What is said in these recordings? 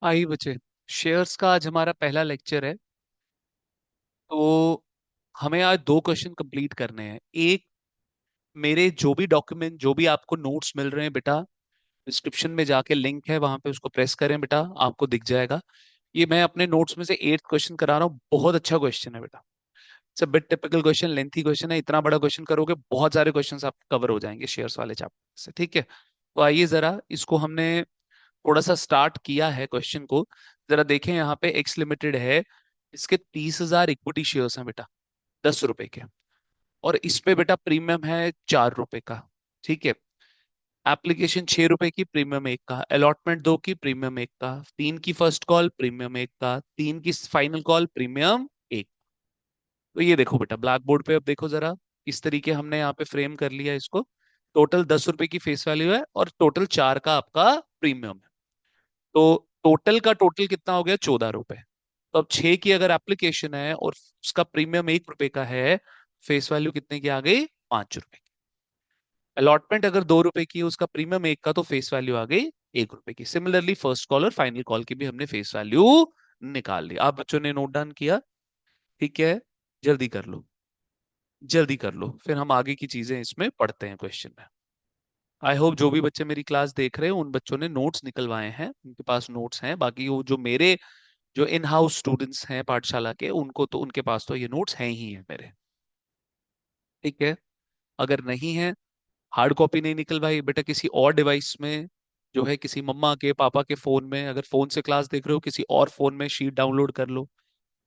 आइए बच्चे, शेयर्स का आज हमारा पहला लेक्चर है। तो हमें आज दो क्वेश्चन कंप्लीट करने हैं। एक, मेरे जो भी डॉक्यूमेंट, जो भी आपको नोट्स मिल रहे हैं बेटा, डिस्क्रिप्शन में जाके लिंक है, वहां पे उसको प्रेस करें बेटा, आपको दिख जाएगा। ये मैं अपने नोट्स में से 8th क्वेश्चन करा रहा हूँ। बहुत अच्छा क्वेश्चन है बेटा। It's a bit typical question, lengthy question है। इतना बड़ा क्वेश्चन करोगे बहुत सारे क्वेश्चंस आप कवर हो जाएंगे शेयर्स वाले चैप्टर से, ठीक है। तो आइए जरा इसको हमने थोड़ा सा स्टार्ट किया है क्वेश्चन को। जरा देखें, यहाँ पे एक्स लिमिटेड है, इसके 30,000 इक्विटी शेयर्स हैं बेटा, 10 रुपए के। और इस पे बेटा प्रीमियम है 4 रुपए का, ठीक है। एप्लीकेशन 6 रुपए की, प्रीमियम एक का। अलॉटमेंट 2 की, प्रीमियम एक का। 3 की फर्स्ट कॉल, प्रीमियम एक का। 3 की फाइनल कॉल, प्रीमियम एक। तो ये देखो बेटा, ब्लैक बोर्ड पे अब देखो जरा, इस तरीके हमने यहाँ पे फ्रेम कर लिया इसको। टोटल 10 रुपए की फेस वैल्यू है और टोटल 4 का आपका प्रीमियम है। तो टोटल का टोटल कितना हो गया? 14 रुपए। तो अब 6 की अगर एप्लीकेशन है और उसका प्रीमियम 1 रुपए का है, फेस वैल्यू कितने की आ गई? 5 रुपए की। अलॉटमेंट अगर 2 रुपए की है, उसका प्रीमियम एक का, तो फेस वैल्यू आ गई 1 रुपए की। सिमिलरली फर्स्ट कॉल और फाइनल कॉल की भी हमने फेस वैल्यू निकाल ली। आप बच्चों ने नोट डाउन किया? ठीक है, जल्दी कर लो, जल्दी कर लो, फिर हम आगे की चीजें इसमें पढ़ते हैं क्वेश्चन में। आई होप जो भी बच्चे मेरी क्लास देख रहे हैं उन बच्चों ने नोट्स निकलवाए हैं, उनके पास नोट्स हैं। बाकी वो जो मेरे जो इन हाउस स्टूडेंट्स हैं पाठशाला के, उनको तो उनके पास तो ये नोट्स हैं ही हैं मेरे, ठीक है। अगर नहीं है, हार्ड कॉपी नहीं निकल भाई बेटा, किसी और डिवाइस में जो है, किसी मम्मा के पापा के फोन में, अगर फोन से क्लास देख रहे हो किसी और फोन में शीट डाउनलोड कर लो,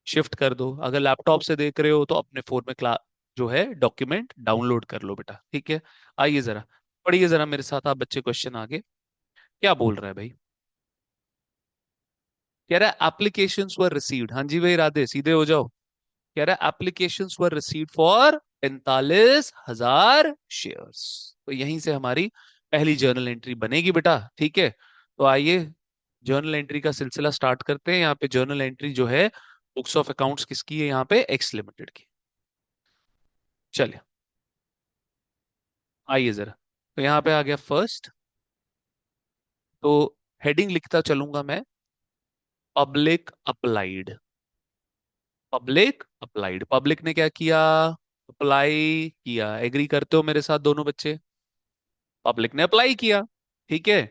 शिफ्ट कर दो। अगर लैपटॉप से देख रहे हो तो अपने फोन में क्लास जो है डॉक्यूमेंट डाउनलोड कर लो बेटा, ठीक है। आइए जरा पढ़िए जरा मेरे साथ आप बच्चे क्वेश्चन आगे। क्या बोल रहा है भाई? कह रहा है एप्लीकेशंस वर रिसीव्ड। हाँ जी भाई, राधे सीधे हो जाओ। कह रहा है applications were received for 45,000 shares. तो यहीं से हमारी पहली जर्नल एंट्री बनेगी बेटा, ठीक है। तो आइए जर्नल एंट्री का सिलसिला स्टार्ट करते हैं। यहाँ पे जर्नल एंट्री जो है बुक्स ऑफ अकाउंट्स किसकी है? यहाँ पे एक्स लिमिटेड की। चलिए आइए जरा, तो यहाँ पे आ गया फर्स्ट। तो हेडिंग लिखता चलूंगा मैं, public applied. Public applied, public ने क्या किया? अप्लाई किया। एग्री करते हो मेरे साथ दोनों बच्चे? पब्लिक ने अप्लाई किया, ठीक है।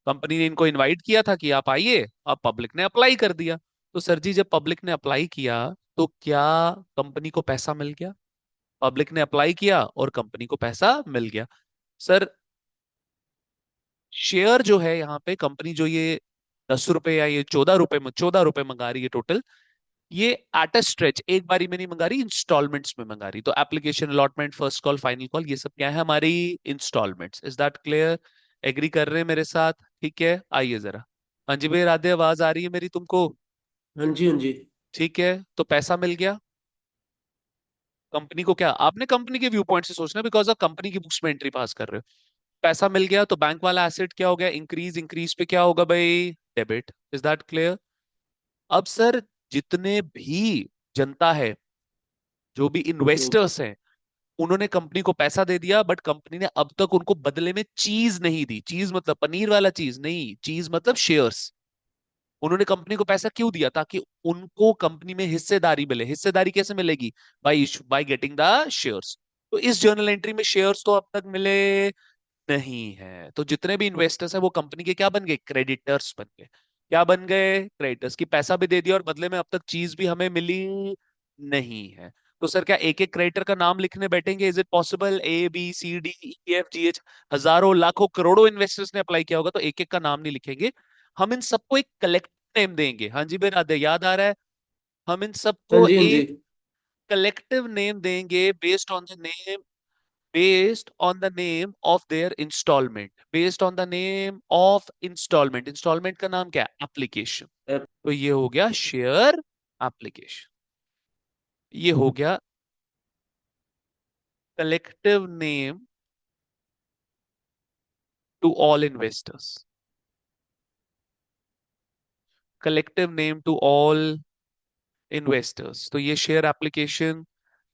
कंपनी ने इनको इनवाइट किया था कि आप आइए, अब पब्लिक ने अप्लाई कर दिया। तो सर जी, जब पब्लिक ने अप्लाई किया तो क्या कंपनी को पैसा मिल गया? पब्लिक ने अप्लाई किया और कंपनी को पैसा मिल गया। सर, शेयर जो है यहाँ पे, कंपनी जो ये 10 रुपए या ये 14 रुपए में, 14 रुपए मंगा रही है टोटल, ये एट अ स्ट्रेच एक बारी में नहीं मंगा रही, इंस्टॉलमेंट्स में मंगा रही। तो application, allotment, first call, final call, ये सब क्या है? हमारी installments. Is that clear? Agree कर रहे हैं मेरे साथ? ठीक है, आइए जरा। हाँ जी भाई, राधे आवाज आ रही है मेरी तुमको? हाँ जी, हाँ जी। ठीक है, तो पैसा मिल गया कंपनी को। क्या आपने कंपनी के व्यू पॉइंट से सोचना, बिकॉज आप कंपनी की बुक्स में एंट्री पास कर रहे हो। पैसा मिल गया तो बैंक वाला एसेट क्या हो गया? इंक्रीज। इंक्रीज पे क्या होगा भाई? डेबिट। Is that clear? अब सर, जितने भी जनता है, जो भी हम्म, इन्वेस्टर्स हैं, उन्होंने कंपनी को पैसा दे दिया, बट कंपनी ने अब तक उनको बदले में चीज नहीं दी। चीज मतलब पनीर वाला चीज नहीं, चीज मतलब शेयर्स। उन्होंने कंपनी को पैसा क्यों दिया? ताकि उनको कंपनी में हिस्सेदारी मिले। हिस्सेदारी कैसे मिलेगी? By by getting the shares. तो इस जर्नल एंट्री में शेयर्स तो अब तक मिले नहीं है। तो जितने भी इन्वेस्टर्स हैं वो कंपनी के क्या बन गए? क्रेडिटर्स बन गए। क्या बन गए? क्रेडिटर्स। की पैसा भी दे दिया और बदले में अब तक चीज भी हमें मिली नहीं है। तो सर, क्या एक एक क्रेडिटर का नाम लिखने बैठेंगे? Is it possible? A B C D E F G H, हजारों लाखों करोड़ों इन्वेस्टर्स ने अप्लाई किया होगा, तो एक एक का नाम नहीं लिखेंगे। हम इन सबको एक कलेक्टिव नेम देंगे। हाँ जी भाई, राधे याद आ रहा है? हम इन हाँ सबको जी, हाँ जी। एक कलेक्टिव नेम देंगे based on the name, based on the name of their installment, based on the name of installment। installment का नाम क्या है? एप्लीकेशन। तो ये हो गया शेयर एप्लीकेशन। ये हो गया collective name to all investors. Collective name to all investors. तो ये शेयर एप्लीकेशन।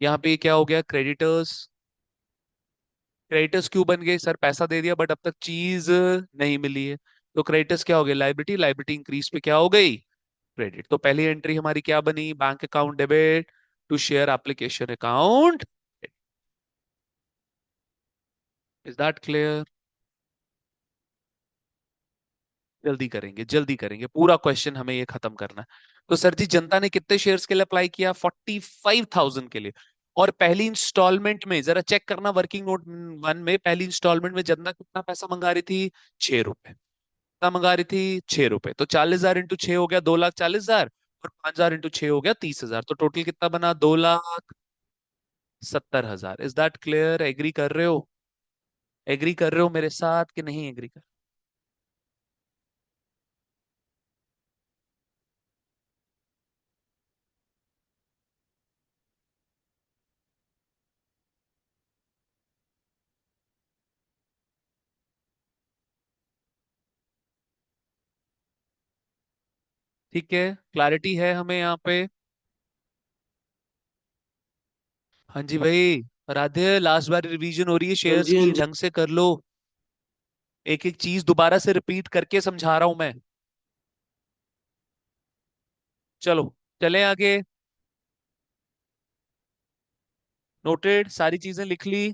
यहाँ पे क्या हो गया? क्रेडिटर्स। क्रेडिटर्स क्यों बन गए? सर पैसा दे दिया बट अब तक चीज नहीं मिली है। तो क्रेडिटर्स क्या हो गया, लाइबिलिटी, लाइबिलिटी इंक्रीज पे क्या हो गई, क्रेडिट। तो पहली एंट्री हमारी क्या बनी, bank account debit to share application account. Is that clear? जल्दी करेंगे, जल्दी करेंगे, पूरा क्वेश्चन हमें ये खत्म करना है। तो सर जी, जनता ने कितने शेयर्स के लिए अप्लाई किया, 45,000 के लिए। और पहली इंस्टॉलमेंट में जरा चेक करना, वर्किंग नोट वन में पहली इंस्टॉलमेंट में जनता कितना पैसा मंगा रही थी, 6 रुपए। कितना मंगा रही थी, 6 रुपए। तो 40,000 इंटू 6 हो गया 2,40,000, और 5,000 इंटू 6 हो गया 30,000। तो टोटल कितना बना, 2,70,000। Is that clear? एग्री कर रहे हो? एग्री कर रहे हो मेरे साथ कि नहीं एग्री कर? ठीक है, क्लैरिटी है हमें यहाँ पे? हाँ जी भाई। राधे, लास्ट बार रिवीजन हो रही है हाँ शेयर्स जी हाँ की, जी। ढंग से कर लो। एक एक चीज दोबारा से रिपीट करके समझा रहा हूं मैं। चलो, चले आगे। नोटेड, सारी चीजें लिख ली।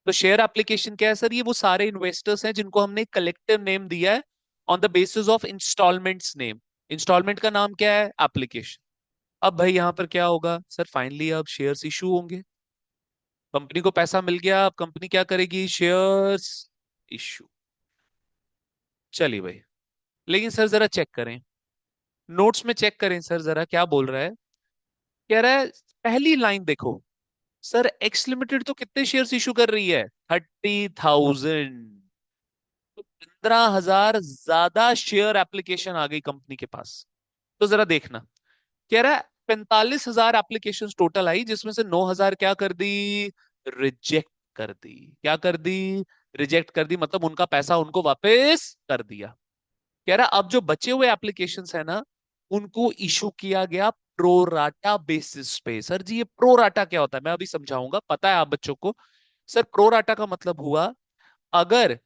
तो शेयर एप्लीकेशन क्या है सर, ये वो सारे इन्वेस्टर्स हैं जिनको हमने कलेक्टिव नेम दिया है on the basis of installments name. Installment का नाम क्या है, एप्लीकेशन। अब भाई यहाँ पर क्या होगा सर, फाइनली अब शेयर्स इशू होंगे। कंपनी को पैसा मिल गया, अब कंपनी क्या करेगी, शेयर्स इशू। चलिए भाई, लेकिन सर जरा चेक करें, नोट्स में चेक करें सर जरा क्या बोल रहा है। कह रहा है, पहली लाइन देखो सर, एक्स लिमिटेड तो कितने शेयर्स इशू कर रही है, 30,000। तो 15,000 ज्यादा शेयर एप्लीकेशन आ गई कंपनी के पास। तो जरा देखना, कह रहा है 45,000 एप्लीकेशन टोटल आई, जिसमें से 9,000 क्या कर दी, रिजेक्ट कर दी। क्या कर दी, रिजेक्ट कर दी, मतलब उनका पैसा उनको वापस कर दिया। कह रहा अब जो बचे हुए एप्लीकेशंस है ना, उनको इशू किया गया प्रोराटा बेसिस पे। सर जी, ये प्रोराटा क्या होता है मैं अभी समझाऊंगा, पता है आप बच्चों को। सर, प्रोराटा का मतलब हुआ, अगर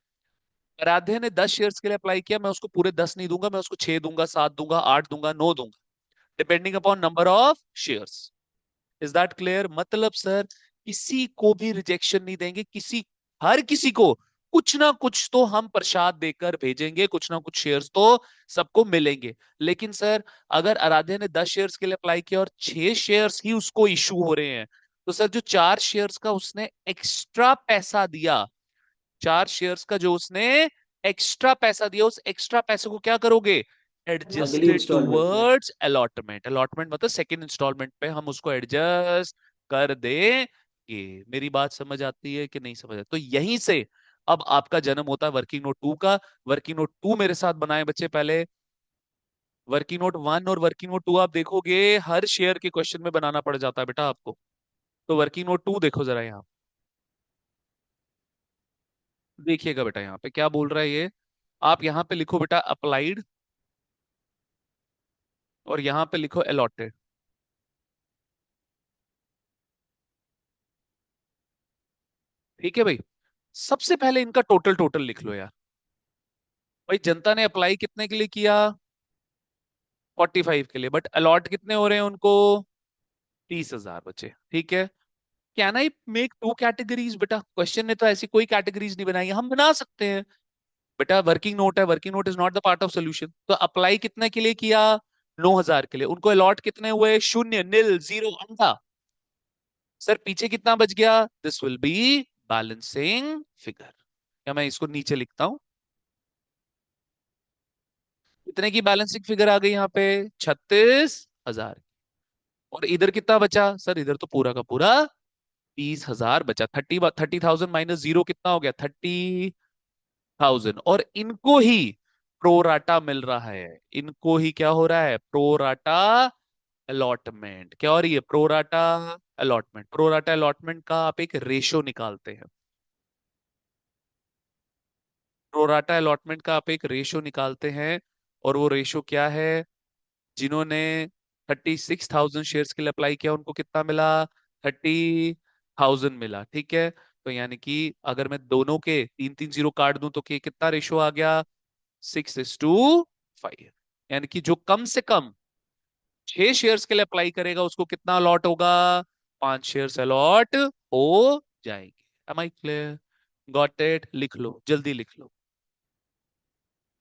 आराध्य ने 10 शेयर्स के लिए अप्लाई किया, मैं उसको पूरे 10 नहीं दूंगा, मैं उसको 6 दूंगा, 7 दूंगा, 8 दूंगा, 9 दूंगा, depending upon number of shares. Is that clear? मतलब सर, किसी को भी रिजेक्शन नहीं देंगे, किसी, हर किसी को कुछ ना कुछ तो हम प्रसाद देकर भेजेंगे, कुछ ना कुछ शेयर्स तो सबको मिलेंगे। लेकिन सर, अगर आराध्य ने 10 शेयर्स के लिए अप्लाई किया और 6 शेयर्स ही उसको इशू हो रहे हैं, तो सर जो 4 शेयर्स का उसने एक्स्ट्रा पैसा दिया, 4 शेयर्स का जो उसने एक्स्ट्रा पैसा दिया, उस एक्स्ट्रा पैसे को क्या करोगे, अगली एडजस्टेड इंस्टॉलमेंट में। Towards allotment. अलॉटमेंट मतलब सेकंड इंस्टॉलमेंट पे हम उसको एडजस्ट कर देंगे। मेरी बात समझ आती है कि नहीं समझ आती? तो यहीं से अब आपका जन्म होता है वर्किंग नोट टू का। वर्किंग नोट टू मेरे साथ बनाए बच्चे पहले। वर्किंग नोट वन और वर्किंग नोट टू आप देखोगे, हर शेयर के क्वेश्चन में बनाना पड़ जाता है बेटा आपको। तो वर्किंग नोट टू देखो जरा यहाँ, देखिएगा बेटा यहाँ पे क्या बोल रहा है ये। आप यहाँ पे लिखो बेटा अप्लाइड, और यहाँ पे लिखो अलॉटेड। ठीक है भाई, सबसे पहले इनका टोटल टोटल लिख लो यार। भाई जनता ने अप्लाई कितने के लिए किया, 45 के लिए, बट अलॉट कितने हो रहे हैं उनको, 30,000 बचे। ठीक है, can I make two categories, बेटा क्वेश्चन ने तो ऐसी कोई कैटेगरीज नहीं बनाई है, हम बना सकते हैं। बेटा वर्किंग नोट है, working note is not the part of solution. तो अप्लाई कितने के लिए किया, 9,000 के लिए। उनको अलॉट कितने हुए, शून्य, नील, जीरो, अंधा। सर पीछे कितना बच गया, this will be balancing figure. क्या मैं इसको नीचे लिखता हूं, कितने की बैलेंसिंग फिगर आ गई यहाँ पे, 36,000। और इधर कितना बचा सर, इधर तो पूरा का पूरा 30,000 बचा। 30,000 माइनस जीरो कितना हो गया, 30,000। और इनको ही प्रोराटा मिल रहा है, इनको ही क्या हो रहा है, प्रोराटा अलॉटमेंट। क्या हो रही है, प्रोराटा अलॉटमेंट। प्रोराटा अलॉटमेंट का आप एक रेशो निकालते हैं, प्रोराटा अलॉटमेंट का आप एक रेशो निकालते हैं। और वो रेशो क्या है, जिन्होंने 36,000 शेयर्स के लिए अप्लाई किया उनको कितना मिला, 30,000 मिला। ठीक है, तो यानी कि अगर मैं दोनों के तीन तीन जीरो काट दूं तो कितना रेशो आ गया, 6:5, यानी कि जो कम से कम 6 शेयर्स के लिए अप्लाई करेगा उसको कितना अलॉट होगा? 5 शेयर्स अलॉट हो जाएंगे। Am I clear? Got it? लिख लो, जल्दी लिख लो।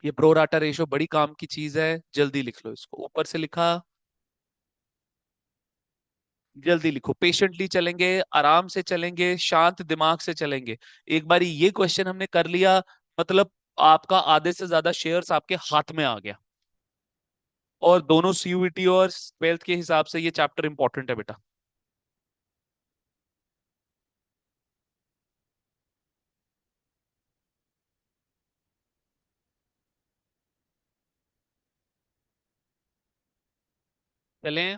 ये प्रो राटा रेशो बड़ी काम की चीज है, जल्दी लिख लो इसको। ऊपर से लिखा, जल्दी लिखो। पेशेंटली चलेंगे, आराम से चलेंगे, शांत दिमाग से चलेंगे। एक बार ये क्वेश्चन हमने कर लिया, मतलब आपका आधे से ज्यादा शेयर्स आपके हाथ में आ गया। और दोनों सीयूईटी और ट्वेल्थ के हिसाब से ये चैप्टर इंपॉर्टेंट है बेटा। चलें?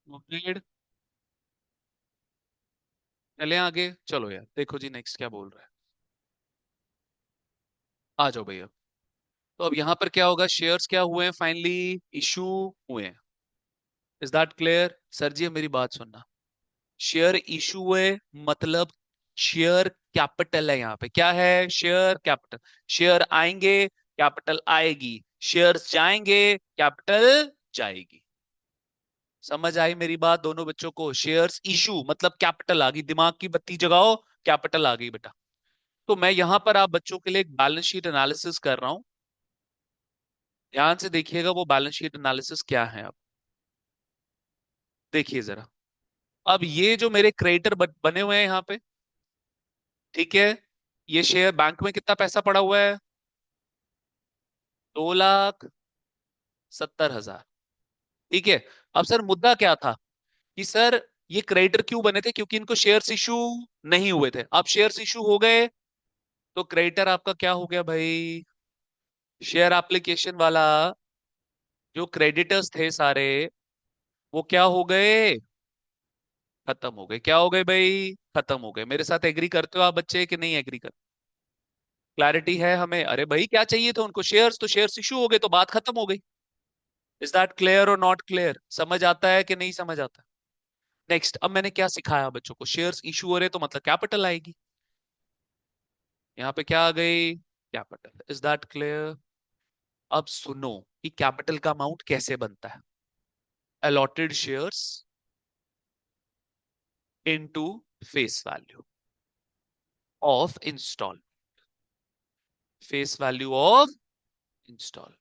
Noted। चलें आगे? चलो यार, देखो जी नेक्स्ट क्या बोल रहा है। आ जाओ भैया। तो अब यहां पर क्या होगा? शेयर्स क्या हुए हैं? फाइनली इशू हुए हैं। Is that clear? सर जी मेरी बात सुनना। शेयर इशू हुए, मतलब शेयर कैपिटल है। यहाँ पे क्या है? Share capital. शेयर आएंगे, कैपिटल आएगी। शेयर्स जाएंगे, कैपिटल जाएगी। समझ आई मेरी बात दोनों बच्चों को? शेयर्स इशू मतलब कैपिटल आ गई, दिमाग की बत्ती जगाओ, कैपिटल आ गई बेटा। तो मैं यहां पर आप बच्चों के लिए एक बैलेंस शीट एनालिसिस कर रहा हूं। ध्यान से देखिएगा वो बैलेंस शीट एनालिसिस क्या है। अब देखिए जरा। अब ये जो मेरे क्रेडिटर बने हुए हैं यहाँ पे, ठीक है, ये शेयर बैंक में कितना पैसा पड़ा हुआ है? 2,70,000। ठीक है। अब सर मुद्दा क्या था कि सर ये क्रेडिटर क्यों बने थे? क्योंकि इनको शेयर्स इशू नहीं हुए थे। अब शेयर्स इशू हो गए, तो क्रेडिटर आपका क्या हो गया भाई? शेयर एप्लीकेशन वाला, जो क्रेडिटर्स थे सारे, वो क्या हो गए? खत्म हो गए। क्या हो गए भाई? खत्म हो गए। मेरे साथ एग्री करते हो आप बच्चे कि नहीं एग्री करते? क्लैरिटी है हमें? अरे भाई क्या चाहिए था उनको? शेयर्स। तो शेयर्स इशू हो गए तो बात खत्म हो गई। इज दैट क्लियर और नॉट क्लियर? समझ आता है कि नहीं समझ आता? नेक्स्ट, अब मैंने क्या सिखाया बच्चों को? शेयर्स इशू हो रहे तो मतलब कैपिटल आएगी। यहाँ पे क्या आ गई? कैपिटल। Is that clear? अब सुनो कि कैपिटल का अमाउंट कैसे बनता है। Allotted shares into face value of install. Face value of install.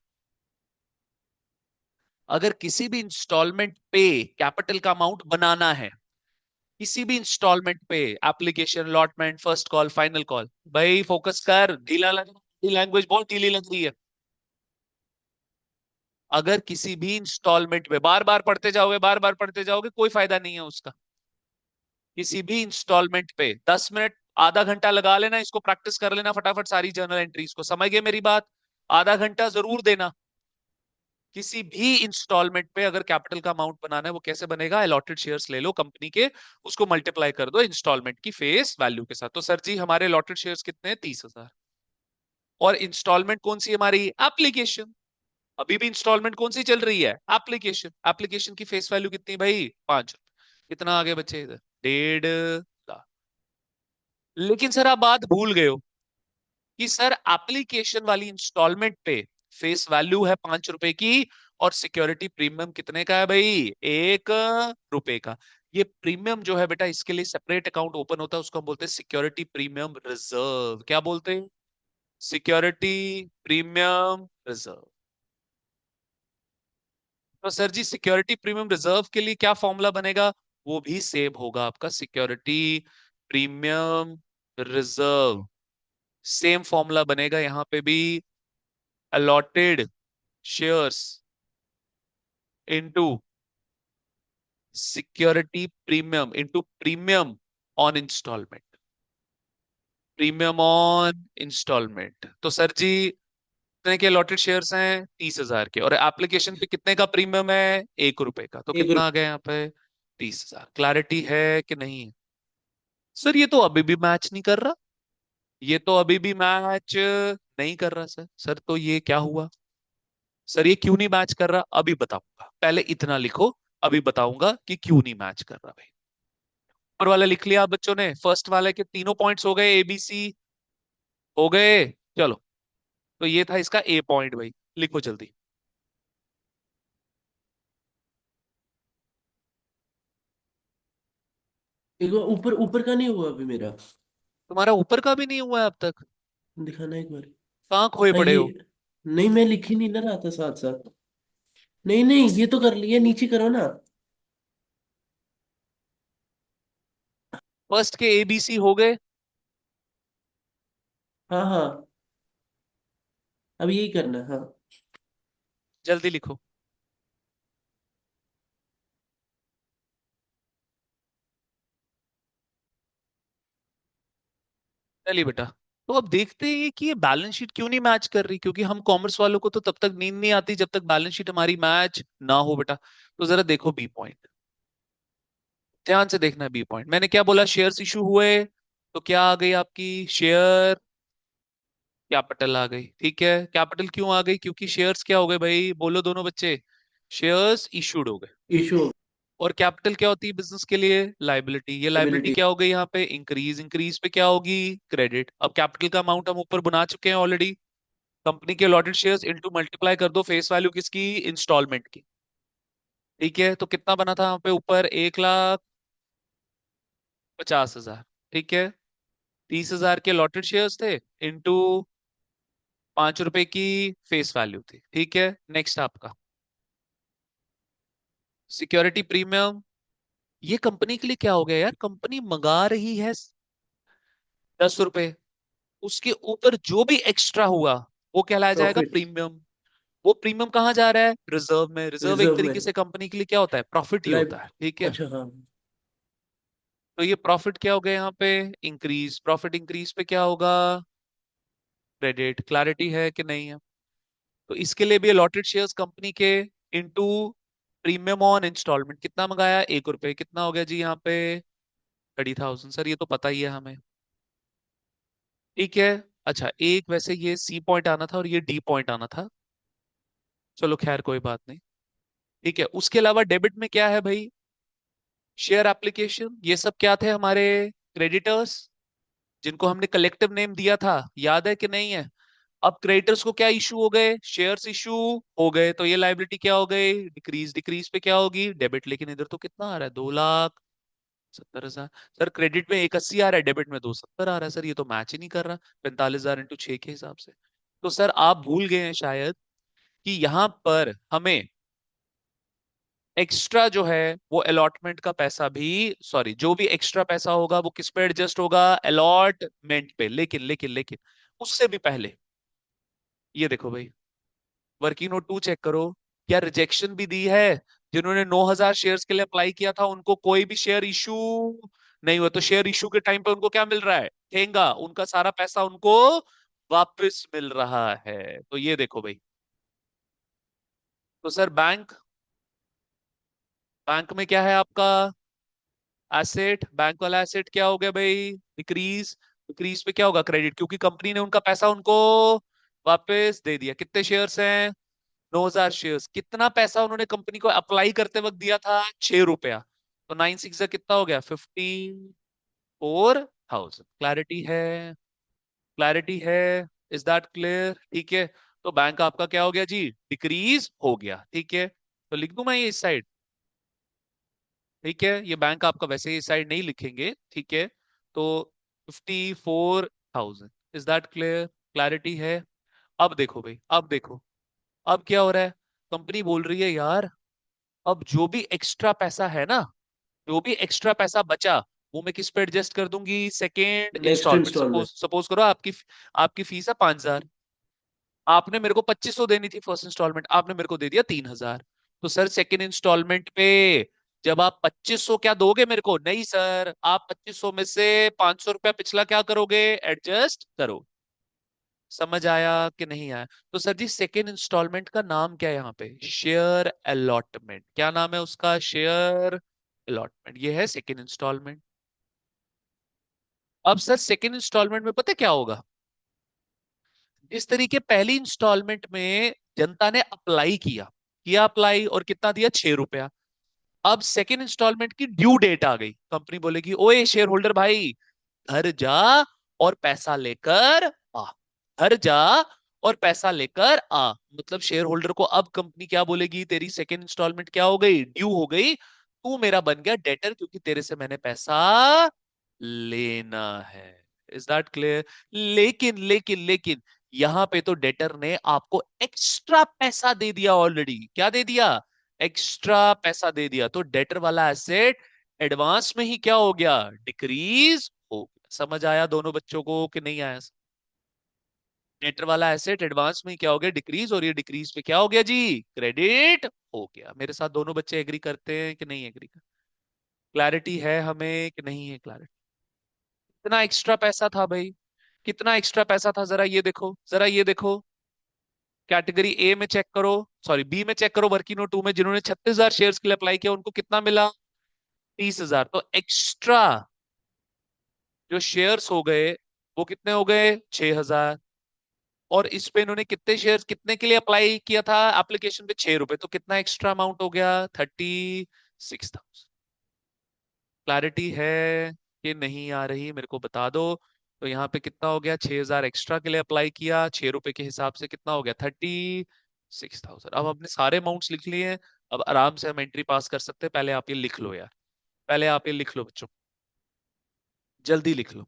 अगर किसी भी इंस्टॉलमेंट पे कैपिटल का अमाउंट बनाना है, किसी भी इंस्टॉलमेंट पे, application, allotment, first call, final call, भाई फोकस कर, ढीला लग रहा है, लैंग्वेज बहुत ढीली लग रही है। अगर किसी भी इंस्टॉलमेंट में बार बार पढ़ते जाओगे, बार बार पढ़ते जाओगे, कोई फायदा नहीं है उसका। किसी भी इंस्टॉलमेंट पे 10 मिनट, आधा घंटा लगा लेना, इसको प्रैक्टिस कर लेना फटाफट सारी जर्नल एंट्रीज को। समझ गए मेरी बात? आधा घंटा जरूर देना। किसी भी इंस्टॉलमेंट पे अगर कैपिटल का अमाउंट बनाना है, वो कैसे बनेगा? अलॉटेड शेयर्स ले लो कंपनी के, उसको मल्टीप्लाई कर दो इंस्टॉलमेंट की फेस वैल्यू के साथ। तो सर जी हमारे अलॉटेड शेयर्स कितने हैं? 30,000। और इंस्टॉलमेंट कौन सी हमारी? एप्लीकेशन। अभी भी इंस्टॉलमेंट कौन सी चल रही है? एप्लीकेशन। एप्लीकेशन की फेस वैल्यू कितनी भाई? 5। कितना आगे बच्चे इधर? 1.5 लाख। लेकिन सर आप बात भूल गए हो कि सर एप्लीकेशन वाली इंस्टॉलमेंट पे फेस वैल्यू है 5 रुपए की, और सिक्योरिटी प्रीमियम कितने का है भाई? 1 रुपए का। ये प्रीमियम जो है बेटा, इसके लिए सेपरेट अकाउंट ओपन होता है, उसको हम बोलते हैं सिक्योरिटी प्रीमियम रिजर्व। क्या बोलते हैं? Security premium reserve. तो सर जी सिक्योरिटी प्रीमियम रिजर्व के लिए क्या फॉर्मूला बनेगा? वो भी सेम होगा आपका, security premium reserve. Same formula बनेगा यहां पे भी। Allotted shares into security premium into premium on installment. Premium on installment. तो सर जी कितने के अलॉटेड शेयर्स हैं? 30,000 के। और एप्लीकेशन पे कितने का प्रीमियम है? 1 रुपए का। तो एक कितना आ गया यहाँ पे? 30,000। क्लैरिटी है कि नहीं? सर ये तो अभी भी मैच नहीं कर रहा। ये तो अभी भी मैच नहीं कर रहा सर। सर तो ये क्या हुआ? सर ये क्यों नहीं मैच कर रहा, अभी बताऊंगा, पहले इतना लिखो, अभी बताऊंगा कि क्यों नहीं मैच कर रहा भाई। ऊपर वाला लिख लिया आप बच्चों ने, फर्स्ट वाले के तीनों पॉइंट्स हो गए, एबीसी हो गए। चलो, तो ये था इसका ए पॉइंट भाई, लिखो जल्दी। एक बार ऊपर ऊपर का नहीं हुआ अभी मेरा। तुम्हारा ऊपर का भी नहीं हुआ है अब तक? दिखाना एक बार। कहाँ खोए हाँ पड़े ये, हो? नहीं मैं लिख ही नहीं ना रहा था साथ साथ। नहीं नहीं, ये तो कर लिया, नीचे करो ना। फर्स्ट के एबीसी हो गए। हाँ हाँ, अब यही करना है, हाँ। जल्दी लिखो। चलिए बेटा, तो अब देखते हैं कि ये बैलेंस शीट क्यों नहीं मैच कर रही, क्योंकि हम कॉमर्स वालों को तो तब तक नींद नहीं आती जब तक बैलेंस शीट हमारी मैच ना हो बेटा। तो जरा देखो बी पॉइंट, ध्यान से देखना। बी पॉइंट मैंने क्या बोला, शेयर्स इशू हुए, तो क्या आ गई आपकी शेयर कैपिटल आ गई। ठीक है, कैपिटल क्यों आ गई, क्योंकि शेयर्स क्या हो गए भाई, बोलो दोनों बच्चे, शेयर्स इशूड हो गए। इशू। और कैपिटल क्या होती है बिजनेस के लिए, लाइबिलिटी। ये लाइबिलिटी एबिलिटी। क्या हो गई यहाँ पे, इंक्रीज, इंक्रीज पे क्या होगी, क्रेडिट। अब कैपिटल का अमाउंट हम ऊपर बना चुके हैं ऑलरेडी, कंपनी के अलॉटेड शेयर्स इनटू मल्टीप्लाई कर दो फेस वैल्यू किसकी, इंस्टॉलमेंट की। ठीक है, तो कितना बना था यहाँ पे ऊपर, 1,50,000। ठीक है, 30,000 के अलॉटेड शेयर्स थे, इनटू 5 रुपए की फेस वैल्यू थी। ठीक है, नेक्स्ट आपका सिक्योरिटी प्रीमियम। ये कंपनी के लिए क्या हो गया यार, कंपनी मंगा रही है 10 रुपए, उसके ऊपर जो भी एक्स्ट्रा हुआ वो कहलाया जाएगा प्रॉफिट। प्रीमियम। वो प्रीमियम कहाँ जा रहा है, रिजर्व में। रिजर्व एक रिजर्व में। तरीके से कंपनी के लिए क्या होता है, प्रॉफिट ही लाइव। होता है। ठीक है, अच्छा हाँ। तो ये प्रॉफिट क्या हो गया यहाँ पे, इंक्रीज। प्रॉफिट इंक्रीज पे क्या होगा, क्रेडिट। क्लैरिटी है कि नहीं है? तो इसके लिए भी अलॉटेड शेयर्स कंपनी के इनटू प्रीमियम ऑन इंस्टॉलमेंट, कितना मंगाया, 1 रुपए, कितना हो गया जी यहाँ पे, 30,000। सर ये तो पता ही है हमें। ठीक है, अच्छा एक वैसे ये सी पॉइंट आना था और ये डी पॉइंट आना था, चलो खैर कोई बात नहीं। ठीक है, उसके अलावा डेबिट में क्या है भाई, शेयर एप्लीकेशन, ये सब क्या थे हमारे, क्रेडिटर्स, जिनको हमने कलेक्टिव नेम दिया था, याद है कि नहीं है? अब क्रेडिटर्स को क्या इशू हो गए, शेयर्स इशू हो गए, तो ये लाइबिलिटी क्या हो गई, डिक्रीज। डिक्रीज पे क्या होगी, डेबिट। लेकिन इधर तो कितना आ रहा है, 2,70,000। सर क्रेडिट में 180 आ रहा है, डेबिट में 270 आ रहा है, सर ये तो मैच ही नहीं कर रहा 45,000 इंटू 6 के हिसाब से। तो सर आप भूल गए हैं शायद कि यहाँ पर हमें एक्स्ट्रा जो है वो अलॉटमेंट का पैसा भी, सॉरी जो भी एक्स्ट्रा पैसा होगा वो किस पे एडजस्ट होगा, अलॉटमेंट पे। लेकिन उससे भी पहले ये देखो भाई, वर्किंग नोट 2 चेक करो, क्या रिजेक्शन भी दी है? जिन्होंने 9,000 शेयर्स के लिए अप्लाई किया था उनको कोई भी शेयर इशू नहीं हुआ, तो शेयर इशू के टाइम पे उनको क्या मिल रहा है, ठेंगा। उनका सारा पैसा उनको वापस मिल रहा है। तो ये देखो भाई, तो सर बैंक, बैंक में क्या है आपका, एसेट। बैंक वाला एसेट क्या हो गया भाई, डिक्रीज। डिक्रीज पे क्या होगा, क्रेडिट, क्योंकि कंपनी ने उनका पैसा उनको वापस दे दिया। कितने शेयर्स हैं, 9,000 शेयर्स। कितना पैसा उन्होंने कंपनी को अप्लाई करते वक्त दिया था, 6 रुपया। तो 9 6 कितना हो गया, 54,000। क्लैरिटी है, क्लैरिटी है, इज दैट क्लियर? ठीक है, तो बैंक आपका क्या हो गया जी, डिक्रीज हो गया। ठीक है, तो लिख दूं मैं ये इस साइड? ठीक है, ये बैंक आपका वैसे ही इस साइड नहीं लिखेंगे। ठीक है, तो 54,000, इज दैट क्लियर? क्लैरिटी है? अब देखो भाई, अब देखो, अब क्या हो रहा है, कंपनी बोल रही है यार, अब जो भी एक्स्ट्रा पैसा है ना, जो भी एक्स्ट्रा पैसा बचा, वो मैं किस पे एडजस्ट कर दूंगी, second next installment. Installment. Suppose suppose करो आपकी आपकी फीस है 5,000, आपने मेरे को 2,500 देनी थी फर्स्ट इंस्टॉलमेंट, आपने मेरे को दे दिया 3,000। तो सर सेकेंड इंस्टॉलमेंट पे जब आप 2,500 क्या दोगे मेरे को, नहीं सर, आप 2,500 में से 500 रुपया पिछला क्या करोगे, एडजस्ट करो। समझ आया कि नहीं आया? तो सर जी सेकेंड इंस्टॉलमेंट का नाम क्या है यहाँ पे, शेयर अलॉटमेंट। क्या नाम है उसका, शेयर अलॉटमेंट। ये है सेकेंड इंस्टॉलमेंट। अब सर सेकेंड इंस्टॉलमेंट में पता है क्या होगा, जिस तरीके पहली इंस्टॉलमेंट में जनता ने अप्लाई किया, किया अप्लाई, और कितना दिया, 6 रुपया। अब सेकेंड इंस्टॉलमेंट की ड्यू डेट आ गई, कंपनी बोलेगी ओए शेयर होल्डर भाई, घर जा और पैसा लेकर आ, घर जा और पैसा लेकर आ। मतलब शेयर होल्डर को अब कंपनी क्या बोलेगी, तेरी सेकेंड इंस्टॉलमेंट क्या हो गई, ड्यू हो गई, तू मेरा बन गया डेटर, क्योंकि तेरे से मैंने पैसा लेना है। Is that clear? लेकिन लेकिन लेकिन यहां पे तो डेटर ने आपको एक्स्ट्रा पैसा दे दिया ऑलरेडी। क्या दे दिया? एक्स्ट्रा पैसा दे दिया। तो डेटर वाला एसेट एडवांस में ही क्या हो गया, डिक्रीज हो गया। समझ आया दोनों बच्चों को कि नहीं आया? डेटर वाला एसेट एडवांस में ही क्या हो गया, डिक्रीज, और ये डिक्रीज पे क्या हो गया जी, क्रेडिट हो गया। मेरे साथ दोनों बच्चे एग्री करते हैं कि नहीं एग्री? क्लैरिटी है हमें कि नहीं है क्लैरिटी? कितना एक्स्ट्रा पैसा था भाई, कितना एक्स्ट्रा पैसा था, जरा ये देखो, जरा ये देखो। कैटेगरी ए में चेक करो, सॉरी बी में चेक करो, वर्किनो टू में, जिन्होंने 36,000 शेयर्स के लिए अप्लाई किया उनको कितना मिला, 30,000। तो एक्स्ट्रा जो शेयर्स हो गए वो कितने हो गए, 6,000। और इस पे इन्होंने कितने शेयर्स कितने के लिए अप्लाई किया था, एप्लीकेशन पे 6 रुपए, तो कितना एक्स्ट्रा अमाउंट हो गया, 36,000। क्लैरिटी है कि नहीं आ रही, मेरे को बता दो। तो यहाँ पे कितना हो गया, 6,000 एक्स्ट्रा के लिए अप्लाई किया, 6 रुपए के हिसाब से कितना हो गया, 36,000। अब हमने सारे अमाउंट्स लिख लिए हैं, अब आराम से हम एंट्री पास कर सकते हैं। पहले आप ये लिख लो यार, पहले आप ये लिख लो बच्चों, जल्दी लिख लो।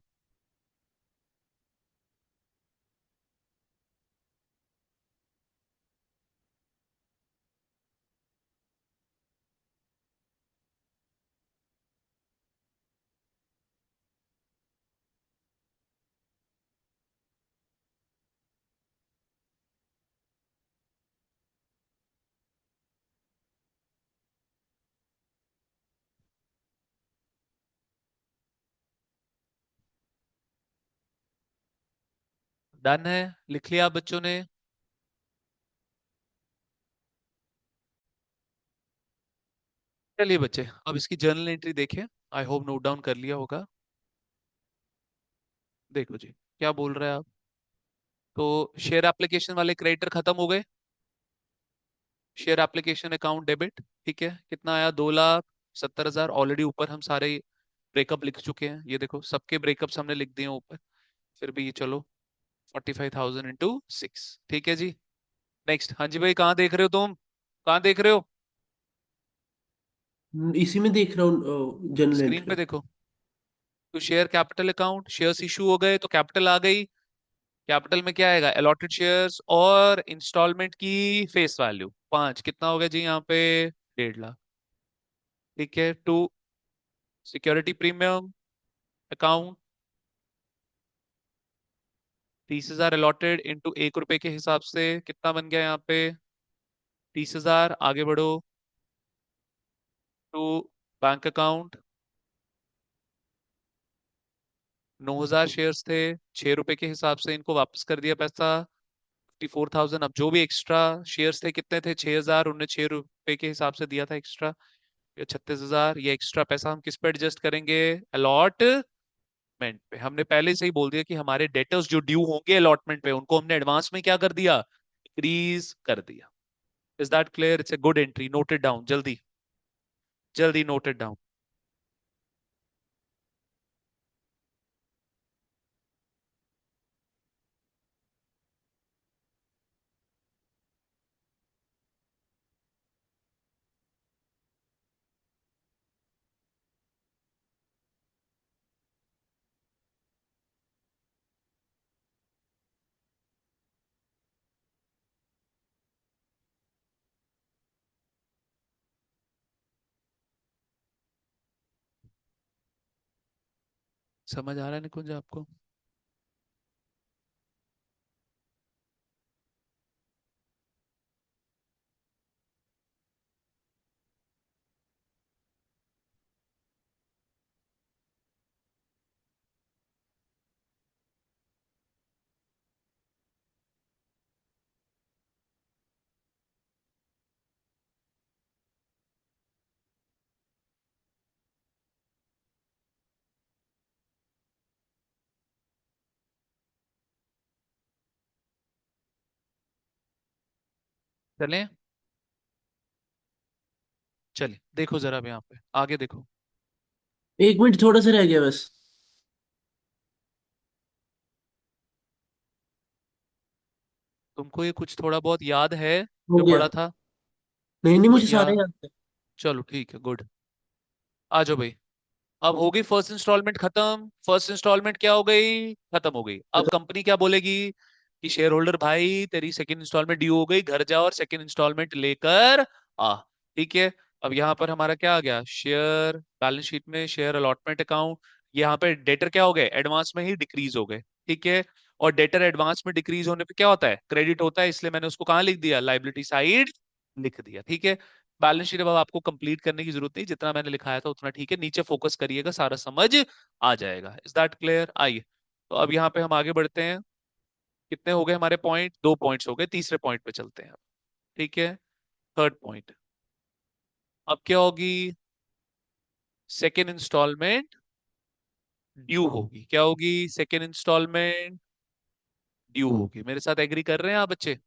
डन है, लिख लिया आप बच्चों ने? चलिए बच्चे, अब इसकी जर्नल एंट्री देखें। आई होप नोट डाउन कर लिया होगा। देखो जी, क्या बोल रहे हैं आप। तो शेयर एप्लीकेशन वाले क्रेडिटर खत्म हो गए, शेयर एप्लीकेशन अकाउंट डेबिट, ठीक है, कितना आया, 2,70,000। ऑलरेडी ऊपर हम सारे ब्रेकअप लिख चुके हैं, ये देखो सबके ब्रेकअप्स हमने लिख दिए हैं ऊपर। फिर भी ये चलो, 45,000 इंटू 6, ठीक है जी। नेक्स्ट, हाँ जी भाई, कहाँ देख रहे हो तुम, कहाँ देख रहे हो? इसी में देख रहा हूँ जर्नल स्क्रीन पे एंट्री। देखो। तो share capital account, shares issue हो गए तो कैपिटल आ गई। कैपिटल में क्या आएगा, अलॉटेड शेयर्स और इंस्टॉलमेंट की फेस वैल्यू 5, कितना हो गया जी यहाँ पे, 1.5 लाख। ठीक है, to security premium account, 30,000 allotted into 1 रुपए के हिसाब से कितना बन गया यहाँ पे, 30,000। आगे बढ़ो, टू बैंक अकाउंट, 9,000 शेयर्स थे, 6 रुपए के हिसाब से इनको वापस कर दिया पैसा, 54,000। अब जो भी एक्स्ट्रा शेयर्स थे कितने थे, 6,000, उन्हें 6 रुपए के हिसाब से दिया था एक्स्ट्रा, ये 36,000। ये एक्स्ट्रा पैसा हम किस पे एडजस्ट करेंगे, अलॉटमेंट पे। हमने पहले से ही बोल दिया कि हमारे डेटर्स जो ड्यू होंगे अलॉटमेंट पे, उनको हमने एडवांस में क्या कर दिया, इंक्रीज कर दिया। Is that clear? It's a good entry, note it down जल्दी, जल्दी नोट इट डाउन। समझ आ रहा है निकुंज आपको? चलें? चलिए देखो जरा अब यहाँ पे आगे देखो। 1 मिनट थोड़ा सा रह गया बस। तुमको ये कुछ थोड़ा बहुत याद है हो जो गया। पढ़ा था? नहीं नहीं, मुझे बढ़िया। सारे याद है। चलो ठीक है, गुड। आ जाओ भाई। अब हो गई फर्स्ट इंस्टॉलमेंट खत्म। फर्स्ट इंस्टॉलमेंट क्या हो गई? खत्म हो गई। अब बता। कंपनी क्या बोलेगी कि शेयर होल्डर भाई तेरी सेकंड इंस्टॉलमेंट ड्यू हो गई, घर जा और सेकंड इंस्टॉलमेंट लेकर आ। ठीक है। अब यहाँ पर हमारा क्या आ गया? शेयर बैलेंस शीट में शेयर अलॉटमेंट अकाउंट। यहाँ पे डेटर क्या हो गए? एडवांस में ही डिक्रीज हो गए। ठीक है। और डेटर एडवांस में डिक्रीज होने पे क्या होता है? क्रेडिट होता है, इसलिए मैंने उसको कहाँ लिख दिया? लाइबिलिटी साइड लिख दिया। ठीक है। बैलेंस शीट अब आपको कंप्लीट करने की जरूरत नहीं, जितना मैंने लिखाया था उतना ठीक है, नीचे फोकस करिएगा, सारा समझ आ जाएगा। Is that clear? आइए। तो अब यहाँ पे हम आगे बढ़ते हैं। कितने हो गए हमारे पॉइंट? 2 पॉइंट्स हो गए, तीसरे पॉइंट पे चलते हैं अब। ठीक है। Third point. अब क्या होगी? सेकेंड इंस्टॉलमेंट ड्यू होगी। क्या होगी? सेकेंड इंस्टॉलमेंट ड्यू होगी। मेरे साथ एग्री कर रहे हैं आप बच्चे?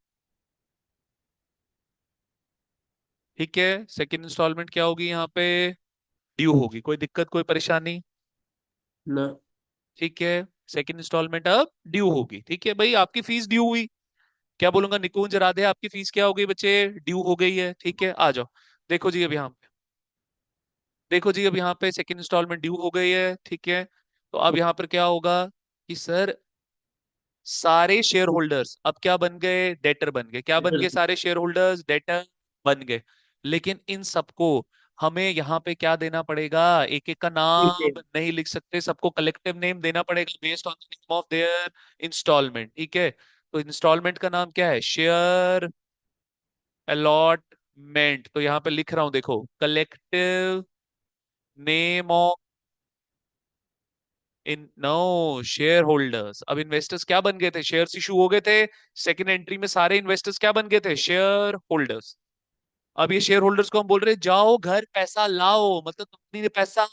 ठीक है। सेकेंड इंस्टॉलमेंट क्या होगी यहाँ पे? ड्यू होगी। कोई दिक्कत, कोई परेशानी? ना। ठीक है। सेकेंड इंस्टॉलमेंट अब ड्यू होगी। ठीक है भाई, आपकी फीस ड्यू हुई। क्या बोलूंगा, निकुंज राधे, आपकी फीस क्या हो गई बच्चे? ड्यू हो गई है। ठीक है, आ जाओ। देखो जी अब यहाँ पे, देखो जी अब यहाँ पे सेकंड इंस्टॉलमेंट ड्यू हो गई है। ठीक है। तो अब यहाँ पर क्या होगा कि सर सारे शेयर होल्डर्स अब क्या बन गए? डेटर बन गए। क्या बन गए? सारे शेयर होल्डर्स डेटर बन गए। लेकिन इन सबको हमें यहाँ पे क्या देना पड़ेगा? एक एक का ठीक है। नाम नहीं लिख सकते, सबको कलेक्टिव नेम देना पड़ेगा based on the name of their installment. ठीक है। तो इंस्टॉलमेंट का नाम क्या है? Share allotment. तो यहाँ पे लिख रहा हूं, देखो, collective name of in no shareholders. अब इन्वेस्टर्स क्या बन गए थे? शेयर्स इशू हो गए थे। सेकंड एंट्री में सारे इन्वेस्टर्स क्या बन गए थे? Share holders. अब ये शेयर होल्डर्स को हम बोल रहे हैं जाओ घर पैसा लाओ, मतलब कंपनी ने पैसा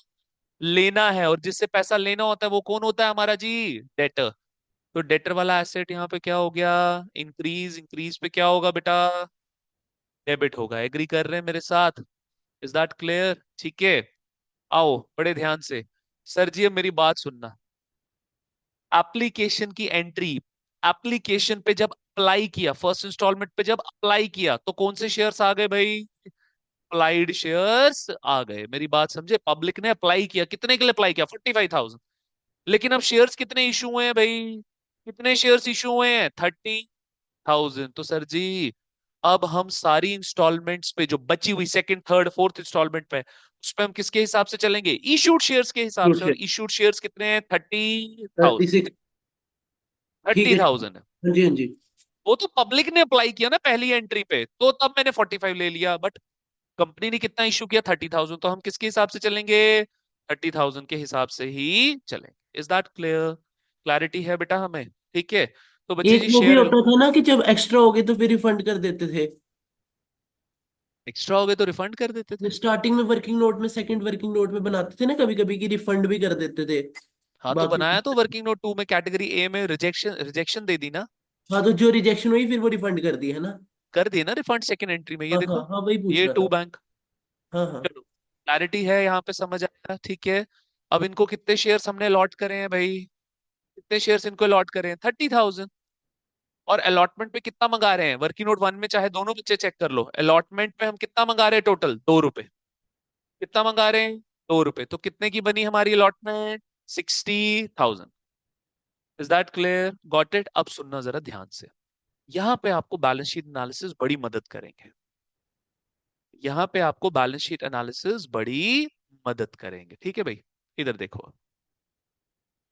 लेना है, और जिससे पैसा लेना होता है वो कौन होता है हमारा जी? डेटर। तो डेटर वाला एसेट यहाँ पे क्या हो गया? इंक्रीज। इंक्रीज पे क्या होगा बेटा? डेबिट होगा। एग्री कर रहे हैं मेरे साथ? Is that clear? ठीक है। आओ बड़े ध्यान से। सर जी अब मेरी बात सुनना। एप्लीकेशन की एंट्री, एप्लीकेशन पे जब अप्लाई किया, फर्स्ट इंस्टॉलमेंट पे जब अप्लाई किया, तो कौन से शेयर्स आ गए भाई? अप्लाइड शेयर्स आ गए। मेरी बात समझे? पब्लिक ने अप्लाई किया, कितने के लिए अप्लाई किया? 45,000। लेकिन अब शेयर्स कितने इशू हुए हैं भाई? कितने शेयर्स इशू हुए हैं? 30,000। तो सर जी अब हम सारी इंस्टॉलमेंट्स पे जो बची हुई सेकंड थर्ड फोर्थ इंस्टॉलमेंट पे, उस पे हम किसके हिसाब से चलेंगे? इशूड शेयर्स के हिसाब गुड से। और शेयर। इशूड शेयर्स कितने हैं? 30,000। 36। ठीक थर्टी है। थाउजेंड हाँ जी हाँ जी। वो तो पब्लिक ने अप्लाई किया ना पहली एंट्री पे, तो तब मैंने 45 ले लिया, बट कंपनी ने कितना इशू किया? 30,000। तो हम किसके हिसाब से चलेंगे? 30,000 के हिसाब से ही चलेंगे। Is that clear? क्लैरिटी है बेटा हमें? ठीक है। तो बच्चे एक जी वो भी शेयर होता था ना कि जब एक्स्ट्रा हो गए तो फिर रिफंड कर देते थे। एक्स्ट्रा हो गए तो रिफंड कर देते थे। स्टार्टिंग में वर्किंग नोट में, सेकंड वर्किंग नोट में बनाते थे ना कभी कभी, कि रिफंड भी कर देते थे। हाँ तो बाकी। बनाया तो वर्किंग नोट 2 में कैटेगरी ए में रिजेक्शन रिजेक्शन दे दी ना। हाँ, तो जो रिजेक्शन हुई फिर वो रिफंड कर दी है ना। कर दिया ना रिफंड सेकंड एंट्री में, ये हाँ हाँ देखो। हाँ, वही पूछ ये रहा टू था। बैंक। हाँ हाँ। चलो क्लैरिटी है यहाँ पे, समझ आया? ठीक है। अब इनको कितने शेयर्स हमने अलॉट करे हैं भाई? कितने शेयर्स इनको अलॉट करे हैं? 30,000। और अलॉटमेंट पे कितना मंगा रहे हैं? वर्किंग नोट 1 में चाहे दोनों बच्चे चेक कर लो, अलॉटमेंट पे हम कितना मंगा रहे हैं? टोटल 2 रुपए। कितना मंगा रहे हैं? 2 रुपए। तो कितने की बनी हमारी allotment? 60,000। Is that clear? Got it? अब सुनना जरा ध्यान से। यहाँ पे आपको बैलेंस शीट एनालिसिस बड़ी मदद करेंगे। यहाँ पे आपको बैलेंस शीट एनालिसिस बड़ी मदद करेंगे। ठीक है भाई? इधर देखो।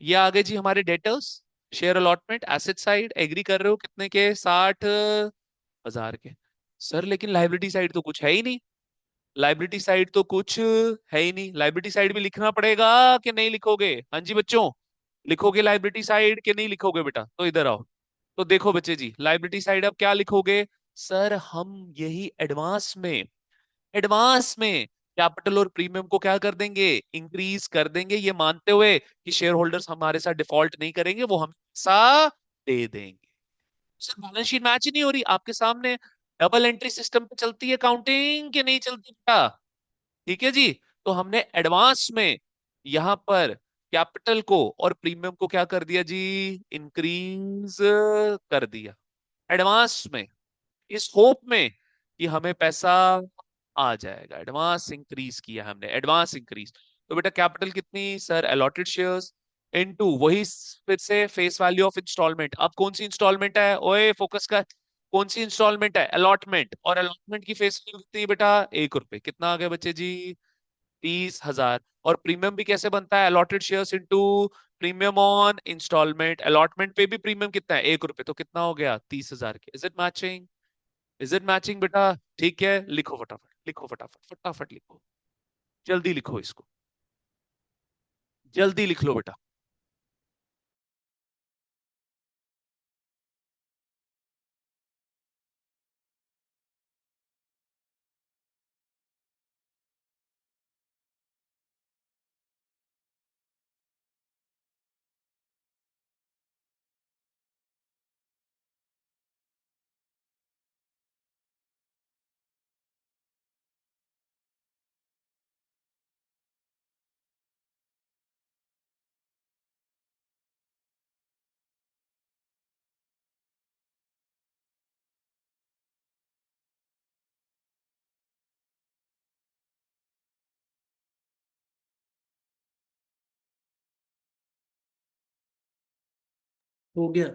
ये आ गए जी हमारे debtors. Share allotment asset side agree कर रहे हो कितने के? 60,000 के। सर लेकिन लाइबिलिटी साइड तो कुछ है ही नहीं। लाइबिलिटी साइड तो कुछ है ही नहीं। लाइबिलिटी साइड भी लिखना पड़ेगा कि नहीं लिखोगे? हाँ जी बच्चों, लिखोगे लाइबिलिटी साइड कि नहीं लिखोगे बेटा? तो इधर आओ। तो देखो बच्चे जी, लाइबिलिटी साइड अब क्या लिखोगे? सर हम यही एडवांस में कैपिटल और प्रीमियम को क्या कर देंगे? इंक्रीज कर देंगे, ये मानते हुए कि शेयर होल्डर्स हमारे साथ डिफॉल्ट नहीं करेंगे, वो हमें पैसा दे देंगे। सर बैलेंस शीट मैच ही नहीं हो रही आपके सामने। डबल एंट्री सिस्टम पे चलती है काउंटिंग कि नहीं चलती बेटा? ठीक है जी। तो हमने एडवांस में यहां पर कैपिटल को और प्रीमियम को क्या कर दिया जी? इंक्रीज कर दिया एडवांस में, इस होप में कि हमें पैसा आ जाएगा। एडवांस इंक्रीज किया हमने, एडवांस इंक्रीज। तो बेटा कैपिटल कितनी सर? अलॉटेड शेयर्स इनटू वही फिर से फेस वैल्यू ऑफ इंस्टॉलमेंट। अब कौन सी इंस्टॉलमेंट है? ओए फोकस कर। कौन सी इंस्टॉलमेंट है? अलॉटमेंट। और अलॉटमेंट की फेस वैल्यू कितनी है बेटा? 1 रुपए। कितना आ गया बच्चे जी? 30,000। और प्रीमियम भी कैसे बनता है? Allotted shares into premium on installment. Allotment पे भी प्रीमियम कितना है? 1 रुपए। तो कितना हो गया? 30,000 के। Is it matching? Is it matching बेटा? ठीक है, लिखो फटाफट, लिखो फटाफट, फटाफट लिखो। जल्दी लिखो इसको, जल्दी लिख लो बेटा। हो गया।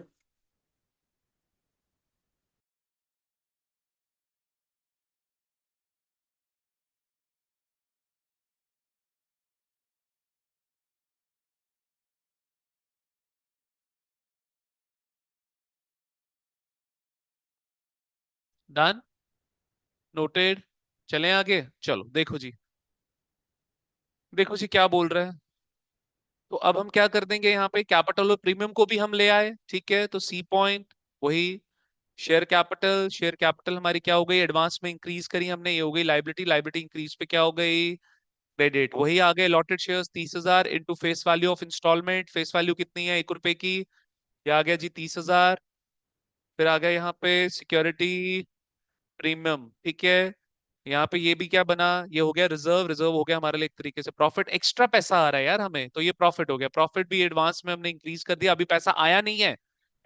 Done, noted. चलें आगे, चलो देखो जी। देखो जी क्या बोल रहे हैं। तो अब हम क्या कर देंगे, यहाँ पे कैपिटल और प्रीमियम को भी हम ले आए, ठीक है। तो सी पॉइंट वही, शेयर कैपिटल, शेयर कैपिटल हमारी क्या हो गई? एडवांस में इंक्रीज करी हमने, ये हो गई लाइबिलिटी। लाइबिलिटी इंक्रीज पे क्या हो गई? क्रेडिट। वही आ गए allotted shares 30,000 into face value of installment. Face value कितनी है? 1 रुपए की। ये आ गया जी 30,000। फिर आ गया यहाँ पे सिक्योरिटी प्रीमियम, ठीक है। यहाँ पे ये भी क्या बना? ये हो गया रिजर्व। रिजर्व हो गया हमारे लिए एक तरीके से प्रॉफिट। एक्स्ट्रा पैसा आ रहा है यार हमें, तो ये प्रॉफिट हो गया। प्रॉफिट भी एडवांस में हमने इंक्रीज कर दिया, अभी पैसा आया नहीं है,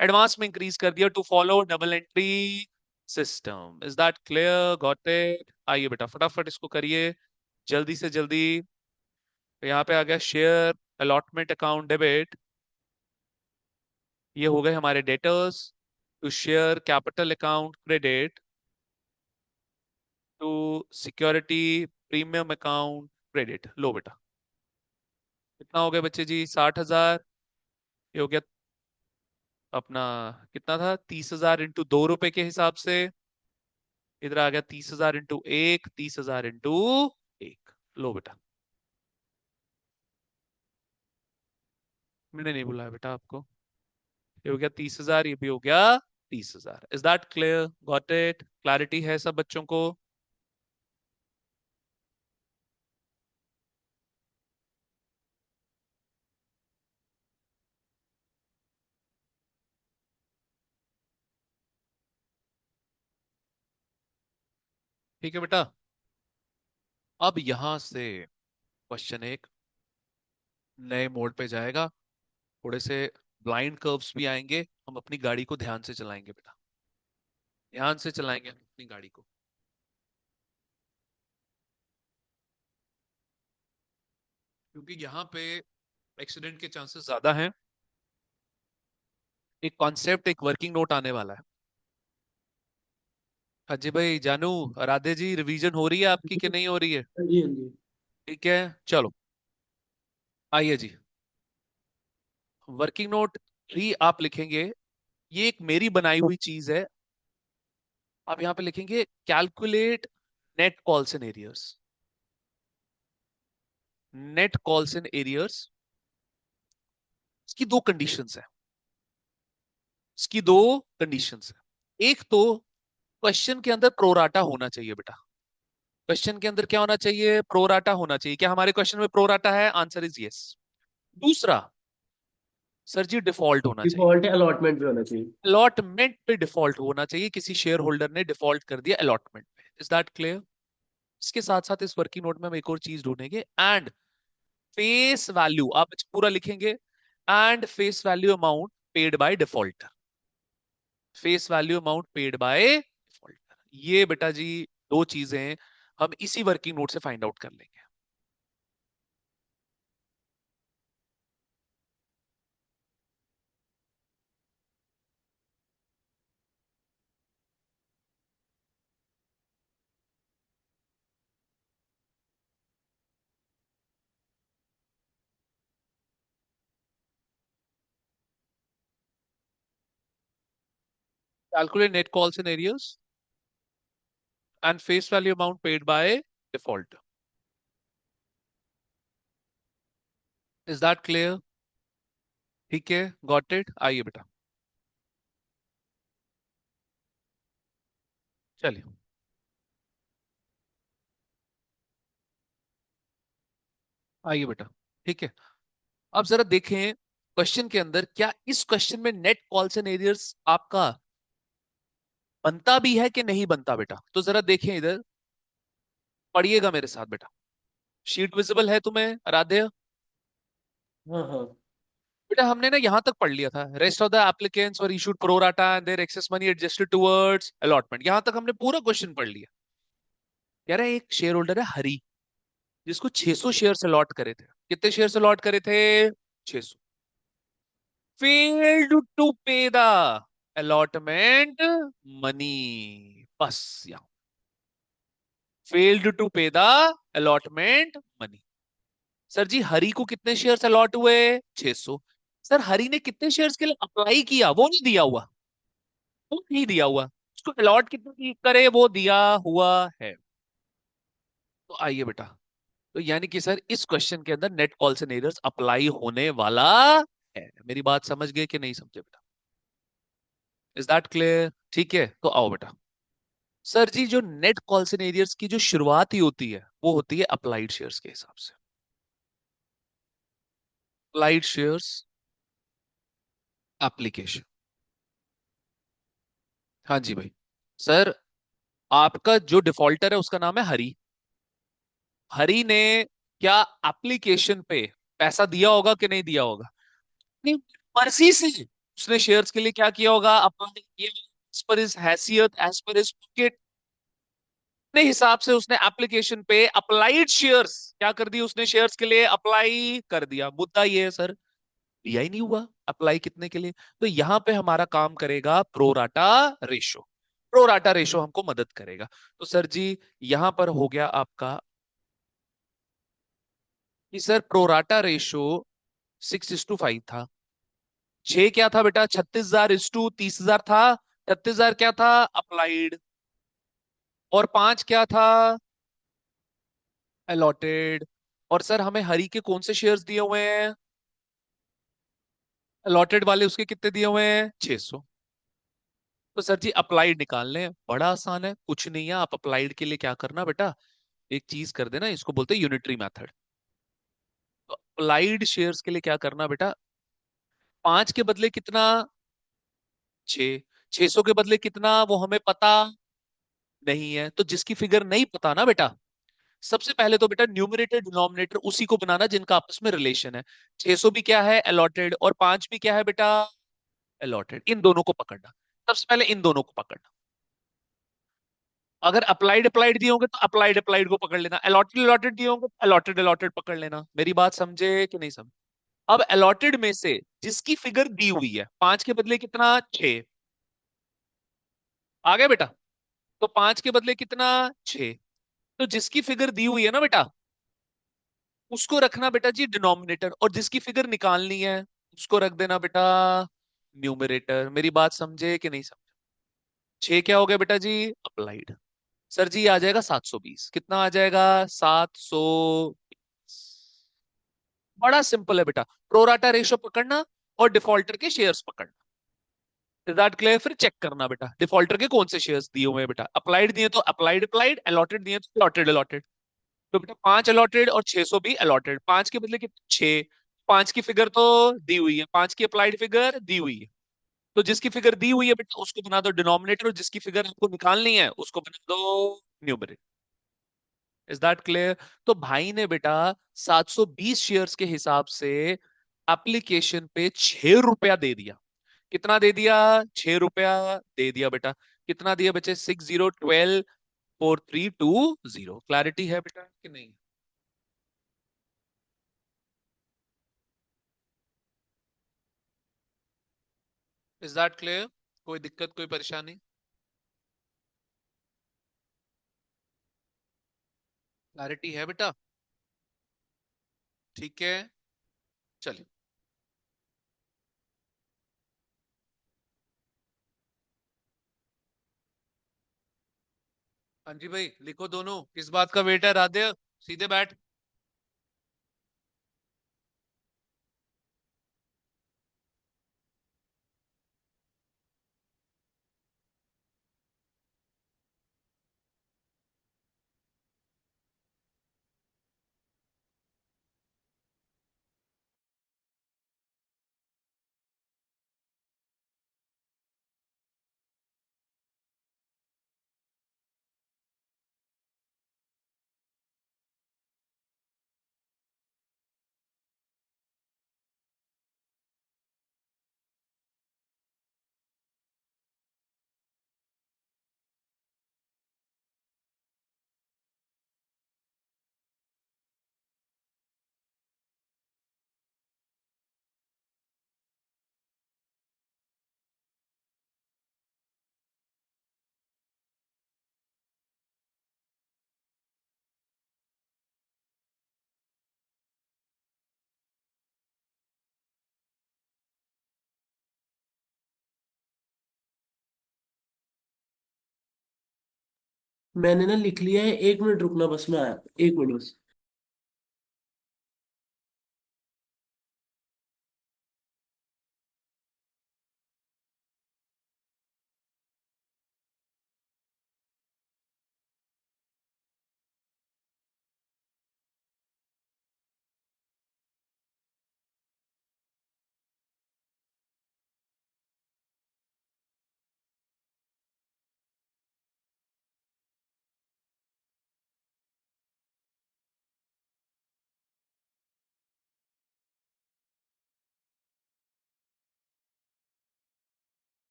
एडवांस में इंक्रीज कर दिया to follow double entry system. Is that clear? Got it? आइए बेटा फटाफट इसको करिए, जल्दी से जल्दी। तो यहाँ पे आ गया शेयर अलॉटमेंट अकाउंट डेबिट, ये हो गए हमारे debtors. To share capital account credit, to security premium account credit. लो बेटा, कितना हो गया बच्चे जी? 60,000। ये हो गया अपना, कितना था? 30,000 इंटू 2 रुपए के हिसाब से। इधर आ गया 30,000 इंटू एक, 30,000 इंटू एक। लो बेटा, मैंने नहीं बुलाया बेटा आपको। ये हो गया 30,000, ये भी हो गया 30,000। Is that clear? Got it? Clarity है सब बच्चों को? ठीक है बेटा। अब यहां से क्वेश्चन एक नए मोड पे जाएगा। थोड़े से ब्लाइंड कर्व्स भी आएंगे, हम अपनी गाड़ी को ध्यान से चलाएंगे बेटा, ध्यान से चलाएंगे हम अपनी गाड़ी को। क्योंकि यहाँ पे एक्सीडेंट के चांसेस ज्यादा हैं। एक कॉन्सेप्ट, एक वर्किंग नोट आने वाला है। अजय भाई, जानू, राधे जी, रिवीजन हो रही है आपकी कि नहीं हो रही है? हाँ जी, हाँ जी। ठीक है, चलो आइए जी। वर्किंग नोट 3 आप लिखेंगे, ये एक मेरी बनाई हुई चीज है। आप यहाँ पे लिखेंगे calculate net calls in arrears. Net calls in arrears, इसकी दो कंडीशंस है। इसकी दो कंडीशंस है। एक तो क्वेश्चन के अंदर प्रोराटा होना चाहिए बेटा। क्वेश्चन के अंदर क्या होना चाहिए? प्रोराटा होना चाहिए। क्या हमारे क्वेश्चन में प्रोराटा है? Answer is yes. दूसरा, सर जी डिफॉल्ट होना चाहिए। डिफॉल्ट है, अलॉटमेंट भी होना चाहिए। अलॉटमेंट पे डिफॉल्ट होना चाहिए, किसी शेयर होल्डर ने डिफॉल्ट कर दिया अलॉटमेंट पे। Is that clear? इसके साथ साथ इस वर्किंग नोट में हम एक और चीज ढूंढेंगे। एंड फेस वैल्यू आप पूरा लिखेंगे। And face value amount paid by defaulter. Face value amount paid by defaulter, ये बेटा जी दो चीजें हम इसी वर्किंग नोट से फाइंड आउट कर लेंगे। Calculate net call scenarios and face value amount paid by default. Is that clear? ठीक है, गॉट इट। आइए बेटा, चलिए आइए बेटा। ठीक है, अब जरा देखें क्वेश्चन के अंदर, क्या इस क्वेश्चन में नेट कॉल सिनेरियोस आपका बनता भी है कि नहीं बनता बेटा? तो जरा देखें इधर, पढ़िएगा मेरे साथ बेटा। शीट विजिबल है तुम्हें आराध्य? हाँ हाँ। बेटा हमने ना यहां तक पढ़ लिया था, rest of the applicants were issued pro rata and their excess money adjusted towards allotment. यहां तक हमने पूरा क्वेश्चन पढ़ लिया। कह रहा है एक शेयर होल्डर है हरी, जिसको 600 शेयर अलॉट करे थे। कितने शेयर अलॉट करे थे? 600। Failed to pay the allotment money. बस यहां, failed to pay the allotment money. Sir जी हरी को कितने शेयर्स अलॉट हुए? 600। सर हरी ने कितने शेयर्स के लिए अप्लाई किया वो नहीं दिया हुआ, वो नहीं दिया हुआ। उसको अलॉट कितने करे वो दिया हुआ है। तो आइए बेटा, तो यानी कि सर इस क्वेश्चन के अंदर नेट कॉल सिनेरियोस अप्लाई होने वाला है। मेरी बात समझ गए कि नहीं समझे बेटा? Is that clear? ठीक है, तो आओ बेटा। सर जी जो नेट कॉल सिनेरियोस की जो शुरुआत ही होती है वो होती है अप्लाइड शेयर्स के हिसाब से। Applied shares application. हाँ जी भाई। सर आपका जो डिफॉल्टर है उसका नाम है हरी। हरी ने क्या एप्लीकेशन पे पैसा दिया होगा कि नहीं दिया होगा? अपनी मर्जी से उसने शेयर्स के लिए क्या किया होगा, अप्लाई किया। एज पर इज हैसियत, एज पर इज पॉकेट, अपने हिसाब से उसने एप्लीकेशन पे अप्लाइड शेयर्स क्या कर दी, उसने शेयर्स के लिए अप्लाई कर दिया। मुद्दा ये है सर, दिया ही नहीं हुआ अप्लाई कितने के लिए। तो यहां पे हमारा काम करेगा प्रोराटा रेशो। प्रोराटा रेशो हमको मदद करेगा। तो सर जी यहां पर हो गया आपका कि सर प्रोराटा रेशो 6:5 था। 6 क्या था बेटा? 36,000:30,000 था। 36,000 क्या था? अप्लाइड। और 5 क्या था? अलॉटेड। और सर हमें हरी के कौन से शेयर्स दिए हुए हैं? अलॉटेड वाले उसके कितने दिए हुए हैं? 600। तो सर जी अप्लाइड निकाल लें, बड़ा आसान है, कुछ नहीं है। आप अप्लाइड के लिए क्या करना बेटा, एक चीज कर देना, इसको बोलते हैं यूनिटरी मेथड। तो अप्लाइड शेयर्स के लिए क्या करना बेटा, 5 के बदले कितना? 6। 600 के बदले कितना वो हमें पता नहीं है। तो जिसकी फिगर नहीं पता ना बेटा, सबसे पहले तो बेटा न्यूमरेटर डिनोमिनेटर उसी को बनाना जिनका आपस में रिलेशन है। 600 भी क्या है? अलॉटेड। और 5 भी क्या है बेटा? अलॉटेड। इन दोनों को पकड़ना, सबसे पहले इन दोनों को पकड़ना। अगर अप्लाइड अप्लाइड दिए होंगे तो अप्लाइड अप्लाइड को पकड़ लेना, अलॉटेड अलॉटेड दिए होंगे तो अलॉटेड अलॉटेड पकड़ लेना। मेरी बात समझे कि नहीं समझे? अब अलॉटेड में से जिसकी फिगर दी हुई है, 5 के बदले कितना? 6। आ गया बेटा? तो 5 के बदले कितना? 6। तो जिसकी फिगर दी हुई है ना बेटा, उसको रखना बेटा जी डिनोमिनेटर, और जिसकी फिगर निकालनी है उसको रख देना बेटा न्यूमरेटर। मेरी बात समझे कि नहीं समझे? 6 क्या हो गया बेटा जी? अप्लाइड। सर जी आ जाएगा 720। कितना आ जाएगा? 700। बड़ा सिंपल है बेटा, प्रोराटा रेशो पकड़ना और डिफॉल्टर के शेयर्स पकड़ना। Is that clear? फिर चेक करना बेटा डिफॉल्टर के कौन से शेयर्स दिए हुए हैं। बेटा अप्लाइड दिए तो अप्लाइड अप्लाइड, अलॉटेड दिए तो अलॉटेड अलॉटेड। तो बेटा 5 अलॉटेड और 600 भी अलॉटेड। 5 के बदले कितने? 6। पांच की फिगर तो दी हुई है, पांच की अप्लाइड फिगर दी हुई है। तो जिसकी फिगर दी हुई है बेटा उसको बना दो डिनोमिनेटर, और जिसकी फिगर आपको निकालनी है उसको बना दो न्यूमरेटर। Is that clear? तो भाई ने बेटा 720 शेयर्स के हिसाब से एप्लीकेशन पे 6 रुपया दे दिया। कितना दे दिया? 6 रुपया दे दिया बेटा। कितना दिया बच्चे? 60124320। क्लैरिटी है बेटा कि नहीं? Is that clear? कोई दिक्कत, कोई परेशानी? क्लैरिटी है बेटा? ठीक है, चलिए। हाँ जी भाई, लिखो दोनों। किस बात का वेट है राधे? सीधे बैठ। मैंने ना लिख लिया है, 1 मिनट रुकना बस, मैं आया, 1 मिनट बस।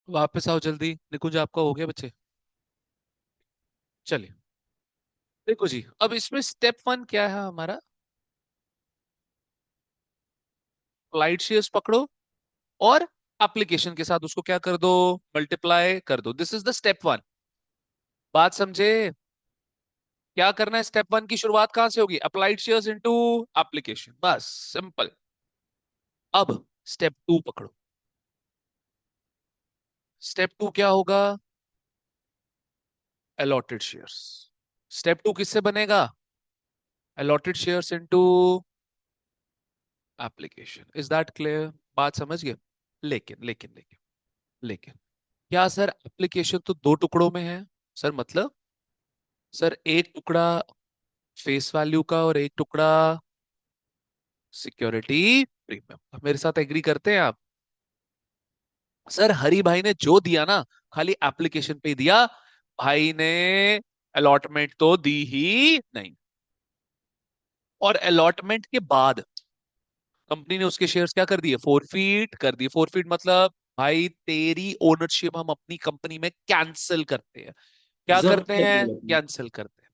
वापस आओ जल्दी, निकुंज आपका हो गया बच्चे। चलिए, देखो जी, अब इसमें स्टेप 1 क्या है हमारा? अप्लाइड शेयर्स पकड़ो और एप्लीकेशन के साथ उसको क्या कर दो? मल्टीप्लाई कर दो। This is the step 1। बात समझे? क्या करना है? स्टेप 1 की शुरुआत कहां से होगी? अप्लाइड शेयर्स इनटू एप्लीकेशन, बस सिंपल। अब स्टेप 2 पकड़ो। स्टेप 2 क्या होगा? Allotted shares. स्टेप 2 किससे बनेगा? Allotted shares into application. Is that clear? बात समझ गए? लेकिन लेकिन लेकिन लेकिन क्या सर, एप्लीकेशन तो दो टुकड़ों में है। सर मतलब, सर एक टुकड़ा फेस वैल्यू का और एक टुकड़ा सिक्योरिटी प्रीमियम। मेरे साथ एग्री करते हैं आप? सर हरी भाई ने जो दिया ना, खाली एप्लीकेशन पे ही दिया। भाई ने अलॉटमेंट तो दी ही नहीं। और अलॉटमेंट के बाद कंपनी ने उसके शेयर्स क्या कर दिए? फोरफीट कर दिए। फोरफीट मतलब भाई तेरी ओनरशिप हम अपनी कंपनी में कैंसिल करते हैं। क्या जब्त करते कर हैं? लिया मतलब। कैंसिल करते हैं।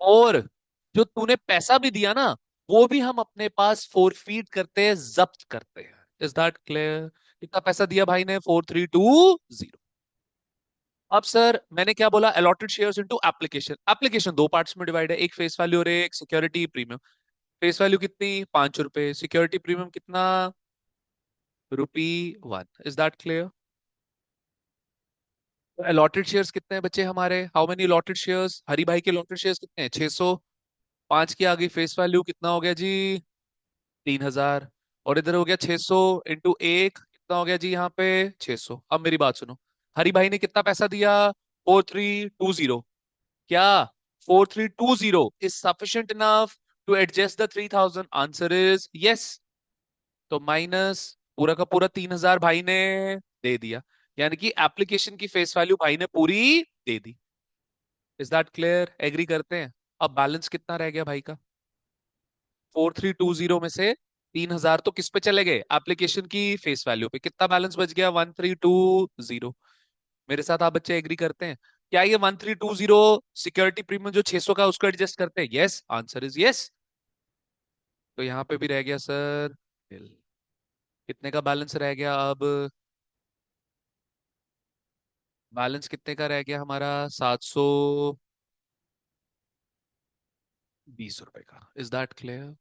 और जो तूने पैसा भी दिया ना, वो भी हम अपने पास फोरफीट करते हैं, जब्त करते हैं। Is that clear? कितना पैसा दिया भाई ने? 4320। अब सर मैंने क्या बोला? Allotted shares into application. Application दो पार्ट्स में डिवाइड है, एक फेस वैल्यू और एक सिक्योरिटी प्रीमियम। फेस वैल्यू कितनी? 5 रुपए। सिक्योरिटी प्रीमियम कितना? ₹1। Is that clear? Allotted shares कितने हैं बच्चे हमारे? How many allotted shares? Hari भाई के अलॉटेड शेयर्स कितने हैं? 600। 5 की आ गई फेस वैल्यू, कितना हो गया जी? 3000। और इधर हो गया 600 इंटू एक, कितना हो गया जी यहाँ पे 600। अब मेरी बात सुनो, हरी भाई ने कितना पैसा दिया, 4320। क्या 4320 is sufficient enough to adjust the 3000? Answer is yes. तो माइनस पूरा का पूरा 3000 भाई ने दे दिया, यानी कि एप्लीकेशन की फेस वैल्यू भाई ने पूरी दे दी। Is that clear? एग्री करते हैं? अब बैलेंस कितना रह गया भाई का? 4320 में से 3000 तो किस पे चले गए, एप्लीकेशन की फेस वैल्यू पे। कितना बैलेंस बच गया? 1320। मेरे साथ आप बच्चे एग्री करते हैं? क्या ये 1320 सिक्योरिटी प्रीमियम जो 600 का उसको एडजस्ट करते हैं? Yes, answer is yes. तो यहाँ पे भी रह गया सर nil। कितने का बैलेंस रह गया अब? बैलेंस कितने का रह गया हमारा? 720 रुपए का। Is that clear?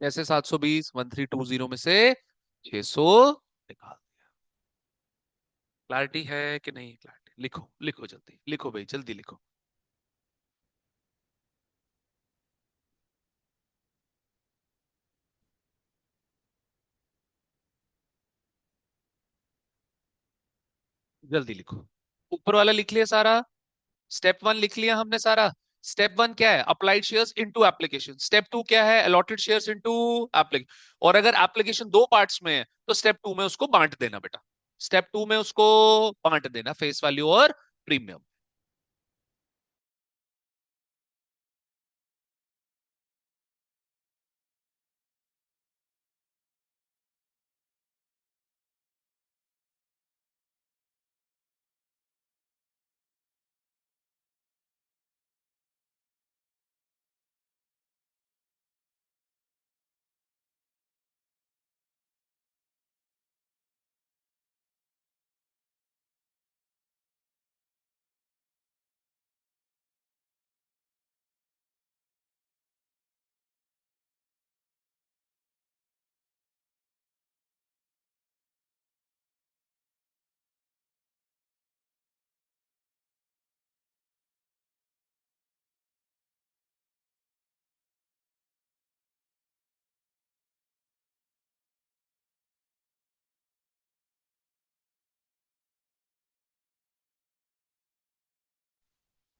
कैसे 720? 1320 में से 600 निकाल दिया। क्लैरिटी है कि नहीं? क्लैरिटी लिखो, लिखो जल्दी लिखो भाई, जल्दी लिखो। जल्दी लिखो। ऊपर वाला लिख लिया सारा? स्टेप वन लिख लिया हमने सारा। स्टेप वन क्या है? Applied shares into application. Step two क्या है? Allotted shares into application. और अगर एप्लीकेशन दो पार्ट्स में है तो स्टेप टू में उसको बांट देना बेटा। स्टेप टू में उसको बांट देना, फेस वैल्यू और प्रीमियम।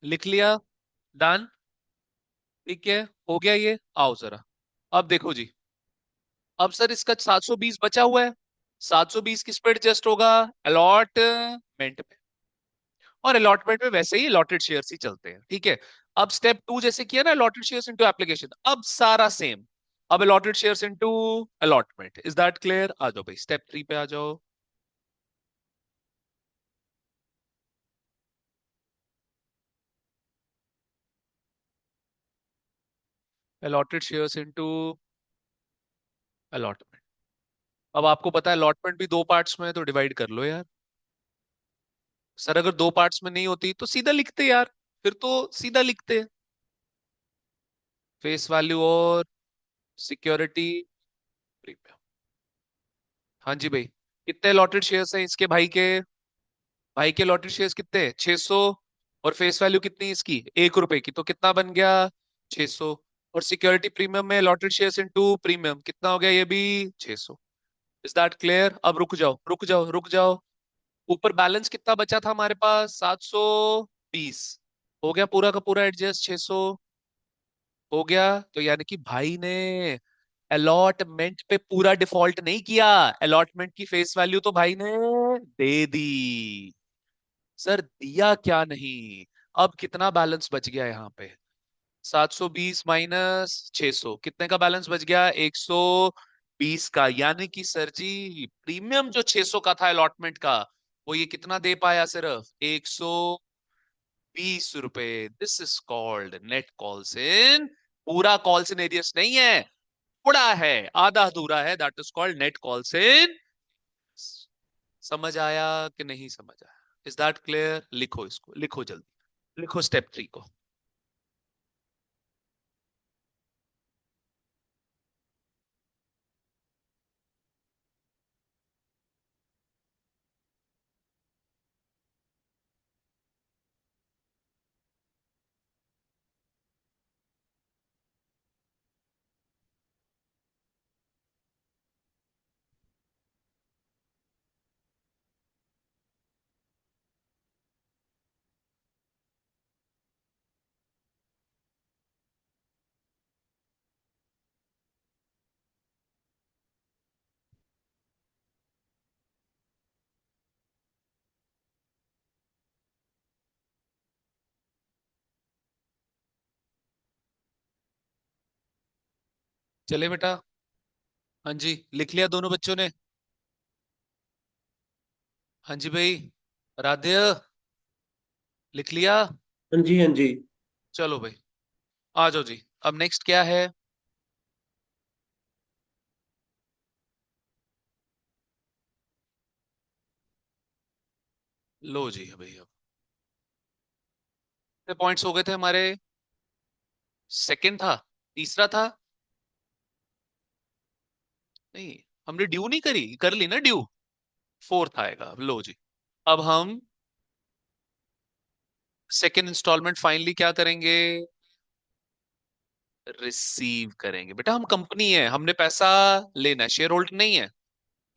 लिख लिया? डन? ठीक है, हो गया ये। आओ जरा, अब देखो जी। अब सर इसका 720 बचा हुआ है। 720 किस पे एडजस्ट होगा? अलॉटमेंट पे। और अलॉटमेंट में वैसे ही अलॉटेड शेयर्स ही चलते हैं, ठीक है। अब स्टेप टू जैसे किया ना, अलॉटेड शेयर्स इनटू एप्लीकेशन, अब सारा सेम। अब allotted shares into allotment. Is that clear? आ जाओ भाई, स्टेप थ्री पे आ जाओ। Allotted shares into allotment. अब आपको पता है अलॉटमेंट भी दो पार्ट्स में है, तो डिवाइड कर लो यार। सर अगर दो पार्ट्स में नहीं होती तो सीधा लिखते यार, फिर तो सीधा लिखते। फेस वैल्यू और सिक्योरिटी प्रीमियम। हाँ जी भाई। कितने अलॉटेड शेयर्स हैं इसके भाई के? भाई के अलॉटेड शेयर्स कितने हैं? 600। और फेस वैल्यू कितनी है इसकी? 1 रुपए की, तो कितना बन गया? 600। और सिक्योरिटी प्रीमियम में अलॉटेड शेयर्स इनटू प्रीमियम कितना हो गया? ये भी 600। Is that clear? अब रुक जाओ रुक जाओ रुक जाओ। ऊपर बैलेंस कितना बचा था हमारे पास? 720। हो गया पूरा का पूरा एडजस्ट 600। हो गया। तो यानी कि भाई ने अलॉटमेंट पे पूरा डिफॉल्ट नहीं किया। अलॉटमेंट की फेस वैल्यू तो भाई ने दे दी। सर दिया क्या नहीं? अब कितना बैलेंस बच गया यहाँ पे? 720 माइनस 600, कितने का बैलेंस बच गया? 120 का। यानी कि सर जी प्रीमियम जो 600 का था अलॉटमेंट का, वो ये कितना दे पाया? सिर्फ 120 रुपए। This is called net calls in. पूरा कॉल्स इन एरियस नहीं है, थोड़ा है, आधा अधूरा है, that is called net calls in. समझ आया कि नहीं समझ आया? Is that clear? लिखो इसको, लिखो जल्दी लिखो स्टेप थ्री को। चले बेटा। हाँ जी, लिख लिया दोनों बच्चों ने? हाँ जी भाई। राधे, लिख लिया? हाँ जी, हाँ जी। चलो भाई, आ जाओ जी। अब नेक्स्ट क्या है? लो जी भाई, अब पॉइंट्स हो गए थे हमारे। सेकंड था, तीसरा था। नहीं, हमने ड्यू नहीं करी, कर ली ना ड्यू। फोर्थ आएगा, लो जी। अब हम सेकंड इंस्टॉलमेंट फाइनली क्या करेंगे? रिसीव करेंगे बेटा। हम कंपनी है, हमने पैसा लेना है, शेयर होल्डर नहीं है।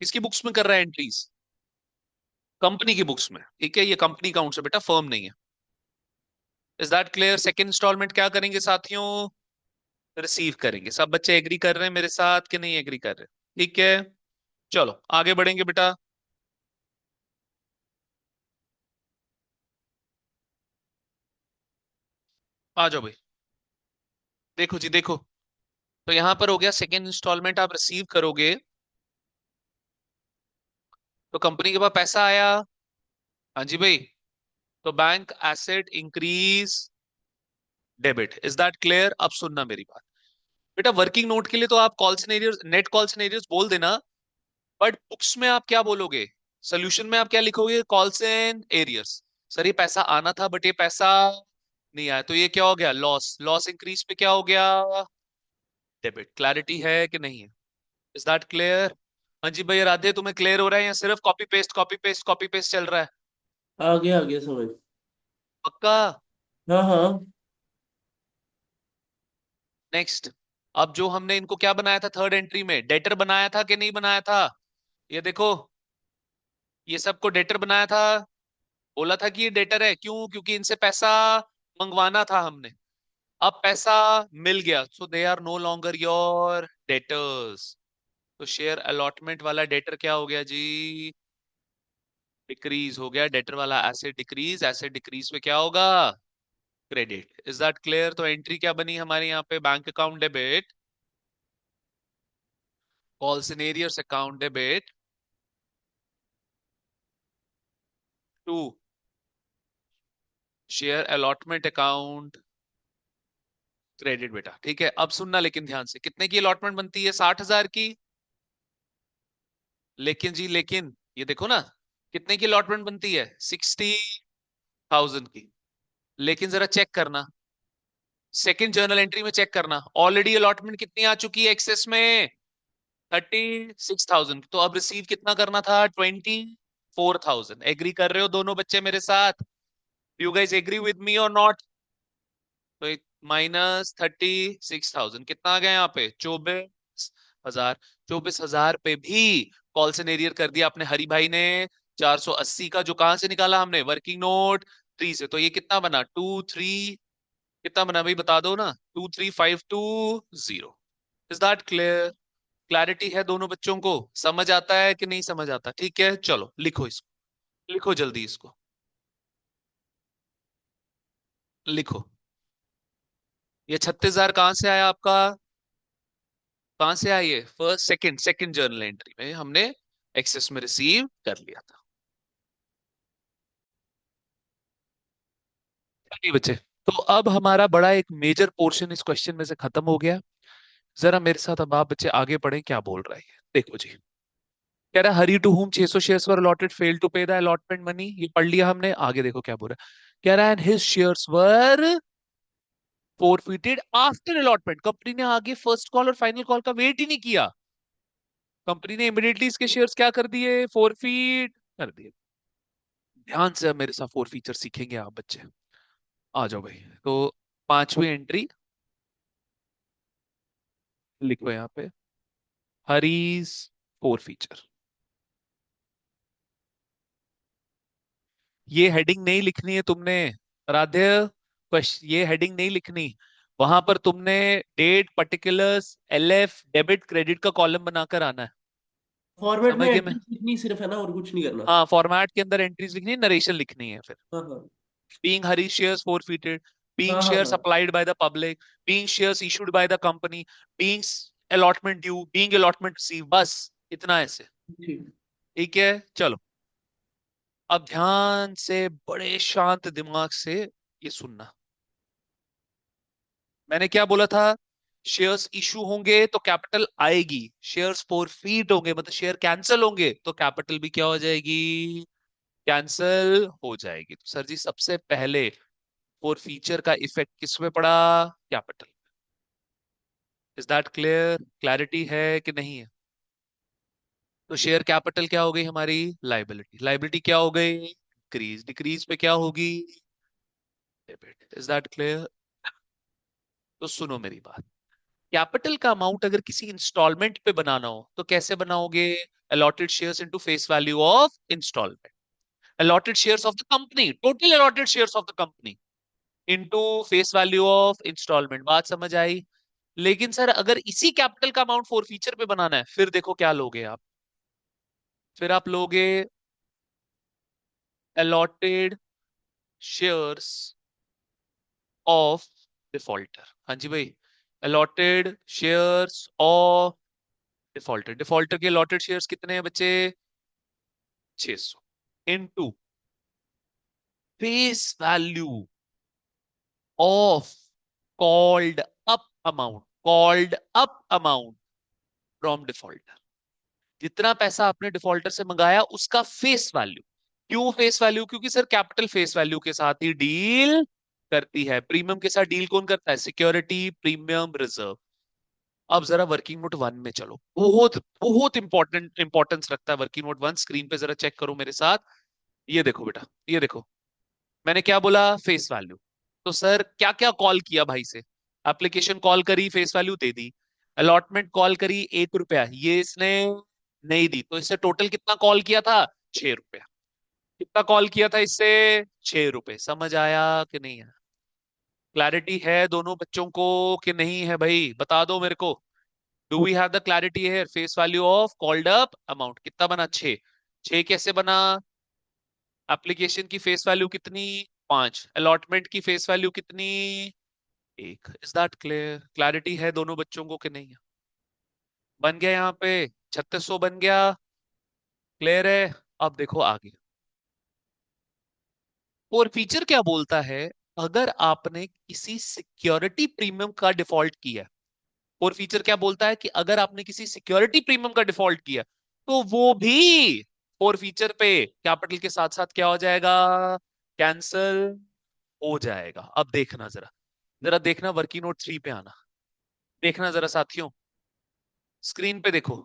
किसकी बुक्स में कर रहा है एंट्रीज? कंपनी की बुक्स में, ठीक है? ये कंपनी अकाउंट है बेटा, फर्म नहीं है। Is that clear? Second installment क्या करेंगे साथियों? रिसीव करेंगे। सब बच्चे एग्री कर रहे हैं मेरे साथ कि नहीं एग्री कर रहे? ठीक है, चलो आगे बढ़ेंगे बेटा। आ जाओ भाई। देखो जी देखो, तो यहां पर हो गया सेकंड इंस्टॉलमेंट आप रिसीव करोगे, तो कंपनी के पास पैसा आया। हाँ जी भाई। तो bank asset increase debit. Is that clear? अब सुनना मेरी बात बेटा। वर्किंग नोट के लिए तो आप call scenarios, net call scenarios बोल देना, बट बुक्स में आप क्या बोलोगे? सोल्यूशन में आप क्या लिखोगे? Calls and arrears. सर ये पैसा आना था बट ये पैसा नहीं आया, तो ये क्या हो गया? लॉस। लॉस इंक्रीज पे क्या हो गया? डेबिट। क्लैरिटी है कि नहीं है? Is that clear? हाँ जी भाई। राधे, तुम्हें क्लियर हो रहा है या सिर्फ copy paste copy paste copy paste चल रहा है? आगे आगे समझ। पक्का? हाँ हाँ। नेक्स्ट। अब जो हमने इनको क्या बनाया था थर्ड एंट्री में, डेटर बनाया था कि नहीं बनाया था? ये देखो, ये सबको डेटर बनाया था। बोला था कि ये डेटर है, क्यों? क्योंकि इनसे पैसा मंगवाना था हमने। अब पैसा मिल गया, so they are no longer your debtors. तो शेयर अलॉटमेंट वाला डेटर क्या हो गया जी? डिक्रीज हो गया। डेटर वाला एसेट डिक्रीज, एसेट डिक्रीज पे क्या होगा? क्रेडिट। Is that clear? तो एंट्री क्या बनी हमारे यहाँ पे? Bank account debit, calls in arrears account debit to share allotment account credit बेटा। ठीक है, अब सुनना लेकिन ध्यान से, कितने की अलॉटमेंट बनती है? 60,000 की। लेकिन जी लेकिन, ये देखो ना, कितने की अलॉटमेंट बनती है? 60,000 की। लेकिन जरा चेक करना, सेकंड जर्नल एंट्री में चेक करना, ऑलरेडी अलॉटमेंट कितनी आ चुकी है एक्सेस में? 36,000। तो अब रिसीव कितना करना था? 24,000। एग्री कर रहे हो दोनों बच्चे मेरे साथ? You guys agree with me और नॉट? तो -36,000 कितना आ गया यहाँ पे? 24,000। 24,000 पे भी कॉल से नेरियर कर दिया अपने हरी भाई ने। 480 का जो कहां से निकाला हमने? वर्किंग नोट 3 से। तो ये कितना बना? 2 3, कितना बना भाई बता दो ना? 23520। Is that clear? क्लैरिटी है दोनों बच्चों को? समझ आता है कि नहीं समझ आता? ठीक है, चलो लिखो इसको, लिखो जल्दी इसको, लिखो। ये 36,000 कहां से आया आपका? कहां से आई है? First second, second journal entry में हमने एक्सेस में रिसीव कर लिया था। चलिए बच्चे, तो अब हमारा बड़ा एक मेजर पोर्शन इस क्वेश्चन में से खत्म हो गया। जरा मेरे साथ अब आप बच्चे आगे पढ़ें, क्या बोल रहा है ये देखो जी। कह रहा है हरी टू whom 600 शेयर्स were allotted failed to pay the allotment money. ये पढ़ लिया हमने, आगे देखो क्या बोल रहा है। कह रहा है हिज शेयर्स वर फोरफिटेड आफ्टर अलॉटमेंट। कंपनी ने आगे फर्स्ट कॉल और फाइनल कॉल का वेट ही नहीं किया, कंपनी ने इमीडिएटली इसके शेयर्स क्या कर दिए? फोरफीट कर दिए। ध्यान से अब मेरे साथ फोर फीचर सीखेंगे आप बच्चे। आ जाओ भाई। तो पांचवी एंट्री लिखो यहाँ पे, हरीज फोर फीचर। ये हेडिंग नहीं लिखनी है तुमने, आराध्य। ये हेडिंग नहीं लिखनी। वहां पर तुमने date, particulars, LF, debit, credit का कॉलम बनाकर आना है। फॉर्मेट में समझ गए मैं? एंट्रीज लिखनी सिर्फ है ना, और कुछ नहीं करना। हाँ, फॉर्मेट के अंदर एंट्रीज लिखनी है, नरेशन लिखनी है फिर। हाँ हाँ being Harish shares forfeited, being हाँ हाँ shares हाँ। applied by the public, being shares issued by the company, being allotment due, being allotment received, बस इतना ऐसे। ठीक। ठीक है, चलो। अब ध्यान से बड़े शांत दिमाग से ये सुनना। मैंने क्या बोला था? शेयर्स इशू होंगे तो कैपिटल आएगी, शेयर्स फॉरफीट होंगे मतलब शेयर कैंसिल होंगे तो कैपिटल भी क्या हो जाएगी? कैंसिल हो जाएगी। तो सर जी सबसे पहले फॉरफीचर का इफेक्ट किस पे पड़ा? Capital. Is that clear? Clarity है कि नहीं है? तो शेयर कैपिटल क्या हो गई हमारी? लाइबिलिटी। लाइबिलिटी क्या हो गई? डिक्रीज। डिक्रीज पे क्या होगी? डेबिट। Is that clear? तो सुनो मेरी बात। कैपिटल का अमाउंट अगर किसी इंस्टॉलमेंट पे बनाना हो तो कैसे बनाओगे? Allotted shares into face value of installment. Allotted shares of the company, total allotted shares of the company into face value of installment. बात समझ आई? लेकिन सर अगर इसी कैपिटल का अमाउंट फोर फीचर पे बनाना है, फिर देखो क्या लोगे आप। फिर आप लोगे अलॉटेड शेयर्स ऑफ डिफॉल्टर। हाँ जी भाई, allotted shares of defaulter. Defaulter के अलॉटेड शेयर्स कितने हैं बच्चे? 600 into face value of called up amount. Called up amount from defaulter. जितना पैसा आपने डिफॉल्टर से मंगाया उसका फेस वैल्यू। क्यों फेस वैल्यू? क्योंकि सर कैपिटल फेस वैल्यू के साथ ही डील करती है। प्रीमियम के साथ डील कौन करता है? Security premium reserve. अब जरा वर्किंग नोट वन में चलो। बहुत बहुत इंपॉर्टेंस रखता है वर्किंग नोट वन। स्क्रीन पे जरा चेक करो मेरे साथ। ये देखो बेटा, ये देखो। मैंने क्या बोला? Face value. तो सर क्या क्या कॉल किया भाई से? एप्लीकेशन कॉल करी, फेस वैल्यू दे दी। अलॉटमेंट कॉल करी, 1 रुपया, ये इसने नहीं दी। तो इससे टोटल कितना कॉल किया था? 6 रुपया। कितना कॉल किया था इससे? 6 रुपए। समझ आया कि नहीं है? क्लैरिटी है दोनों बच्चों को कि नहीं है भाई? बता दो मेरे को। Do we have the clarity है? Face value of called up amount कितना बना? 6। 6 कैसे बना? एप्लीकेशन की फेस वैल्यू कितनी? 5। अलॉटमेंट की फेस वैल्यू कितनी? 1। Is that clear? क्लैरिटी है दोनों बच्चों को कि नहीं है? बन गया यहाँ पे? 3600 बन गया? क्लियर है? अब देखो आगे। और फीचर क्या बोलता है? अगर आपने किसी सिक्योरिटी प्रीमियम का डिफॉल्ट किया, और फीचर क्या बोलता है कि अगर आपने किसी सिक्योरिटी प्रीमियम का डिफॉल्ट किया तो वो भी और फीचर पे कैपिटल के साथ साथ क्या हो जाएगा? कैंसल हो जाएगा। अब देखना जरा, जरा देखना वर्किंग नोट 3 पे आना। देखना जरा साथियों, स्क्रीन पे देखो।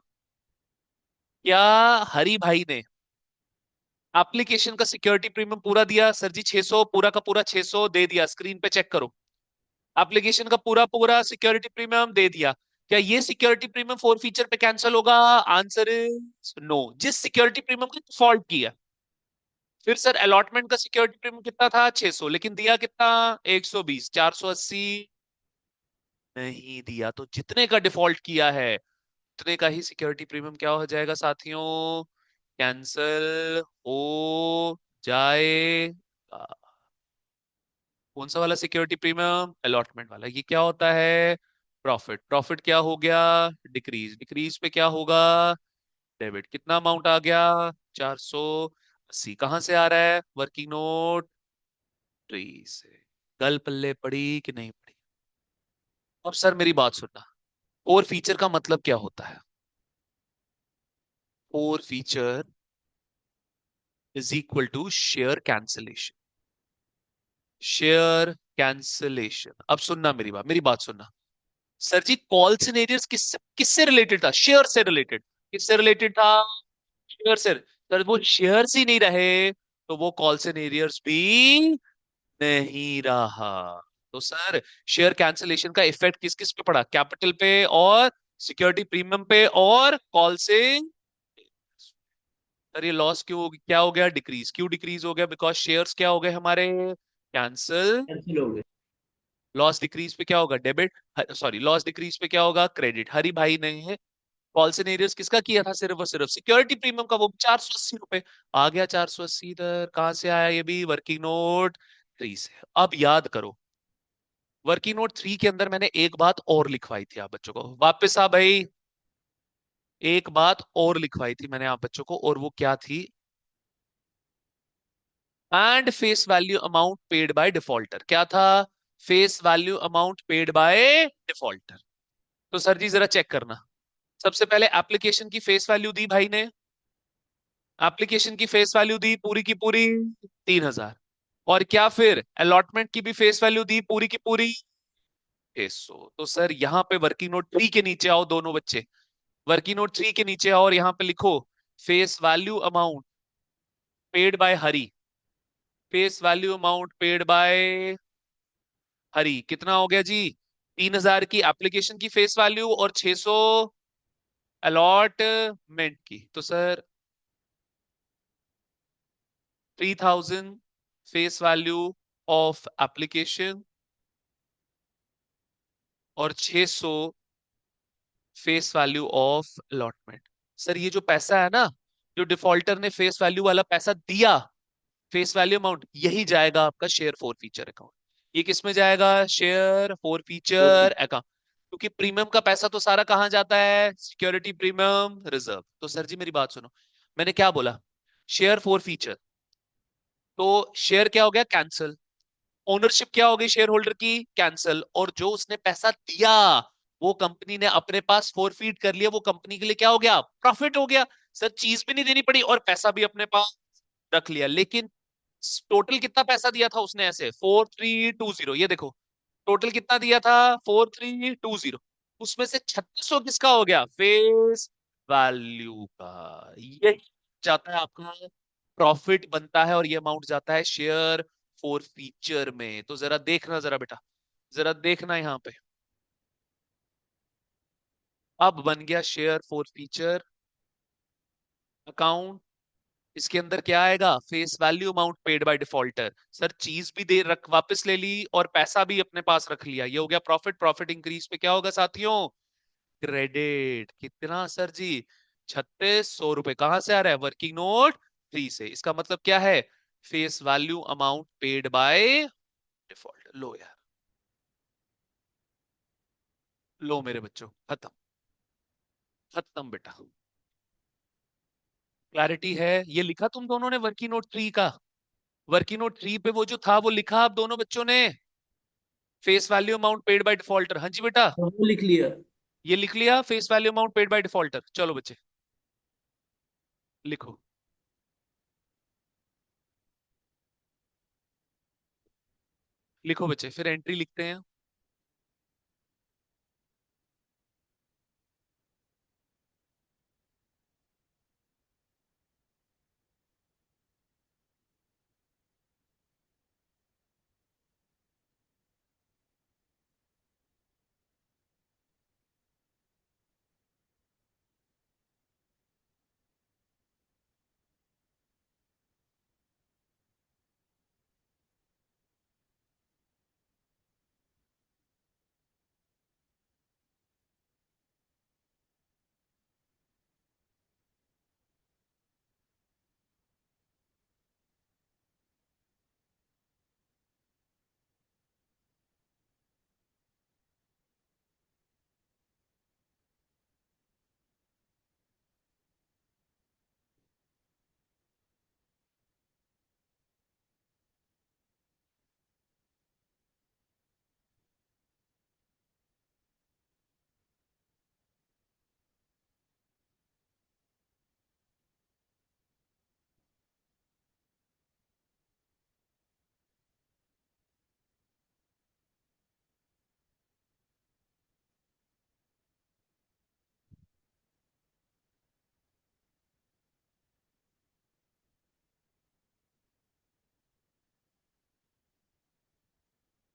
क्या हरी भाई ने एप्लीकेशन का सिक्योरिटी प्रीमियम पूरा दिया? सर जी 600, पूरा का पूरा 600 दे दिया। स्क्रीन पे चेक करो। एप्लीकेशन का पूरा पूरा सिक्योरिटी प्रीमियम दे दिया। क्या ये सिक्योरिटी प्रीमियम फोर फीचर पे कैंसिल होगा? Answer is no. जिस सिक्योरिटी प्रीमियम को डिफॉल्ट किया। फिर सर अलॉटमेंट का सिक्योरिटी प्रीमियम कितना था? 600, लेकिन दिया कितना? 120। 480 नहीं दिया। तो जितने का डिफॉल्ट किया है उतने का ही सिक्योरिटी प्रीमियम क्या हो जाएगा साथियों? कैंसिल हो जाएगा। कौन सा वाला सिक्योरिटी प्रीमियम? अलॉटमेंट वाला। ये क्या होता है? प्रॉफिट। प्रॉफिट क्या हो गया? डिक्रीज। डिक्रीज पे क्या होगा? डेबिट। कितना अमाउंट आ गया? 480। कहाँ से आ रहा है? वर्किंग नोट ट्री से। गल पल्ले पड़ी कि नहीं पड़ी? अब सर मेरी बात सुनना। और फीचर का मतलब क्या होता है? और feature is equal to share cancellation. Share cancellation. अब सुनना मेरी बात, मेरी बात सुनना। सर जी कॉल सिनेरियस किससे रिलेटेड था? शेयर से रिलेटेड। किससे रिलेटेड था? शेयर से। सर वो शेयर्स ही नहीं रहे तो वो कॉल सिनेरियस भी नहीं रहा। तो सर शेयर कैंसिलेशन का इफेक्ट किस किस पे पड़ा? कैपिटल पे और सिक्योरिटी प्रीमियम पे और कॉल से। सर ये लॉस क्यों क्या हो गया? डिक्रीज। क्यों डिक्रीज हो गया? बिकॉज शेयर्स क्या हो गए हमारे? कैंसिल। कैंसिल हो गए। लॉस डिक्रीज पे क्या होगा? डेबिट। सॉरी, लॉस डिक्रीज पे क्या होगा? क्रेडिट। हरी भाई ने कॉल सिनेरियस किसका किया था? सिर्फ और सिर्फ सिक्योरिटी प्रीमियम का, वो 480 रुपए। आ गया 480 इधर। कहां से आया ये भी? वर्किंग नोट 3 से। अब याद करो, वर्किंग नोट 3 के अंदर मैंने एक बात और लिखवाई थी आप बच्चों को, वापस आ भाई। एक बात और लिखवाई थी मैंने आप बच्चों को, और वो क्या थी? And face value amount paid by defaulter. क्या था? Face value amount paid by defaulter. तो सर जी जरा चेक करना। सबसे पहले एप्लीकेशन की फेस वैल्यू दी भाई ने, एप्लीकेशन की फेस वैल्यू दी पूरी की पूरी 3,000। और क्या फिर अलॉटमेंट की भी फेस वैल्यू दी पूरी की पूरी 600। तो सर यहाँ पे वर्किंग नोट 3 के नीचे आओ दोनों बच्चे, वर्किंग नोट 3 के नीचे आओ और यहाँ पे लिखो face value amount paid by Hari. Face value amount paid by Hari कितना हो गया जी? 3,000 की एप्लीकेशन की फेस वैल्यू और 600 अलॉटमेंट की। तो sir 3,000 face value of application और 600 face value of allotment. Sir ये जो पैसा है ना, जो डिफॉल्टर ने फेस वैल्यू वाला पैसा दिया, फेस वैल्यू अमाउंट, यही जाएगा आपका शेयर फॉर फीचर अकाउंट। ये किस में जाएगा? शेयर फॉर और फीचर अकाउंट। क्योंकि प्रीमियम का पैसा तो सारा कहां जाता है? Security premium reserve. तो सर जी मेरी बात सुनो, मैंने क्या बोला? Share for feature. तो शेयर क्या हो गया? कैंसल। ओनरशिप क्या हो गई शेयर होल्डर की? कैंसल। और जो उसने पैसा दिया वो कंपनी ने अपने पास फोरफीट कर लिया, वो कंपनी के लिए क्या हो गया? प्रॉफिट हो गया। सर चीज भी नहीं देनी पड़ी और पैसा भी अपने पास रख लिया। लेकिन टोटल कितना पैसा दिया था उसने? ऐसे 4,320, ये देखो टोटल कितना दिया था? 4,320। उसमें से 3,600 किसका हो गया? फेस वैल्यू का। ये जाता है आपका प्रॉफिट बनता है, और ये अमाउंट जाता है शेयर फॉर फीचर में। तो जरा देखना जरा बेटा, जरा देखना यहाँ पे। अब बन गया शेयर फॉर फीचर अकाउंट। इसके अंदर क्या आएगा? Face value amount paid by defaulter. Sir चीज भी दे रख वापस ले ली और पैसा भी अपने पास रख लिया, ये हो गया प्रॉफिट। प्रॉफिट इंक्रीज पे क्या होगा साथियों? क्रेडिट। कितना सर जी? 3,600 रुपए। कहां से आ रहा है? वर्किंग नोट 3 से। इसका मतलब क्या है? Face value amount paid by defaulter. लो यार, लो मेरे बच्चों, खत्म। खत्म बेटा। क्लैरिटी है? ये लिखा तुम दोनों ने वर्किंग नोट 3 का? वर्किंग नोट 3 पे वो जो था वो लिखा आप दोनों बच्चों ने? Face value amount paid by defaulter. हाँ जी बेटा, वो लिख लिया। ये लिख लिया face value amount paid by defaulter. चलो बच्चे लिखो। लिखो बच्चे, फिर एंट्री लिखते हैं।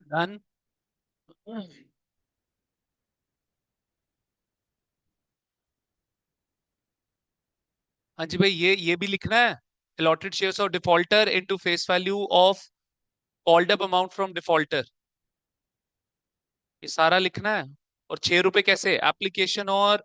डन। हाँ जी भाई, ये भी लिखना है। Allotted shares of defaulter into face value of called up amount from defaulter, ये सारा लिखना है। और 6 रुपए कैसे? एप्लीकेशन और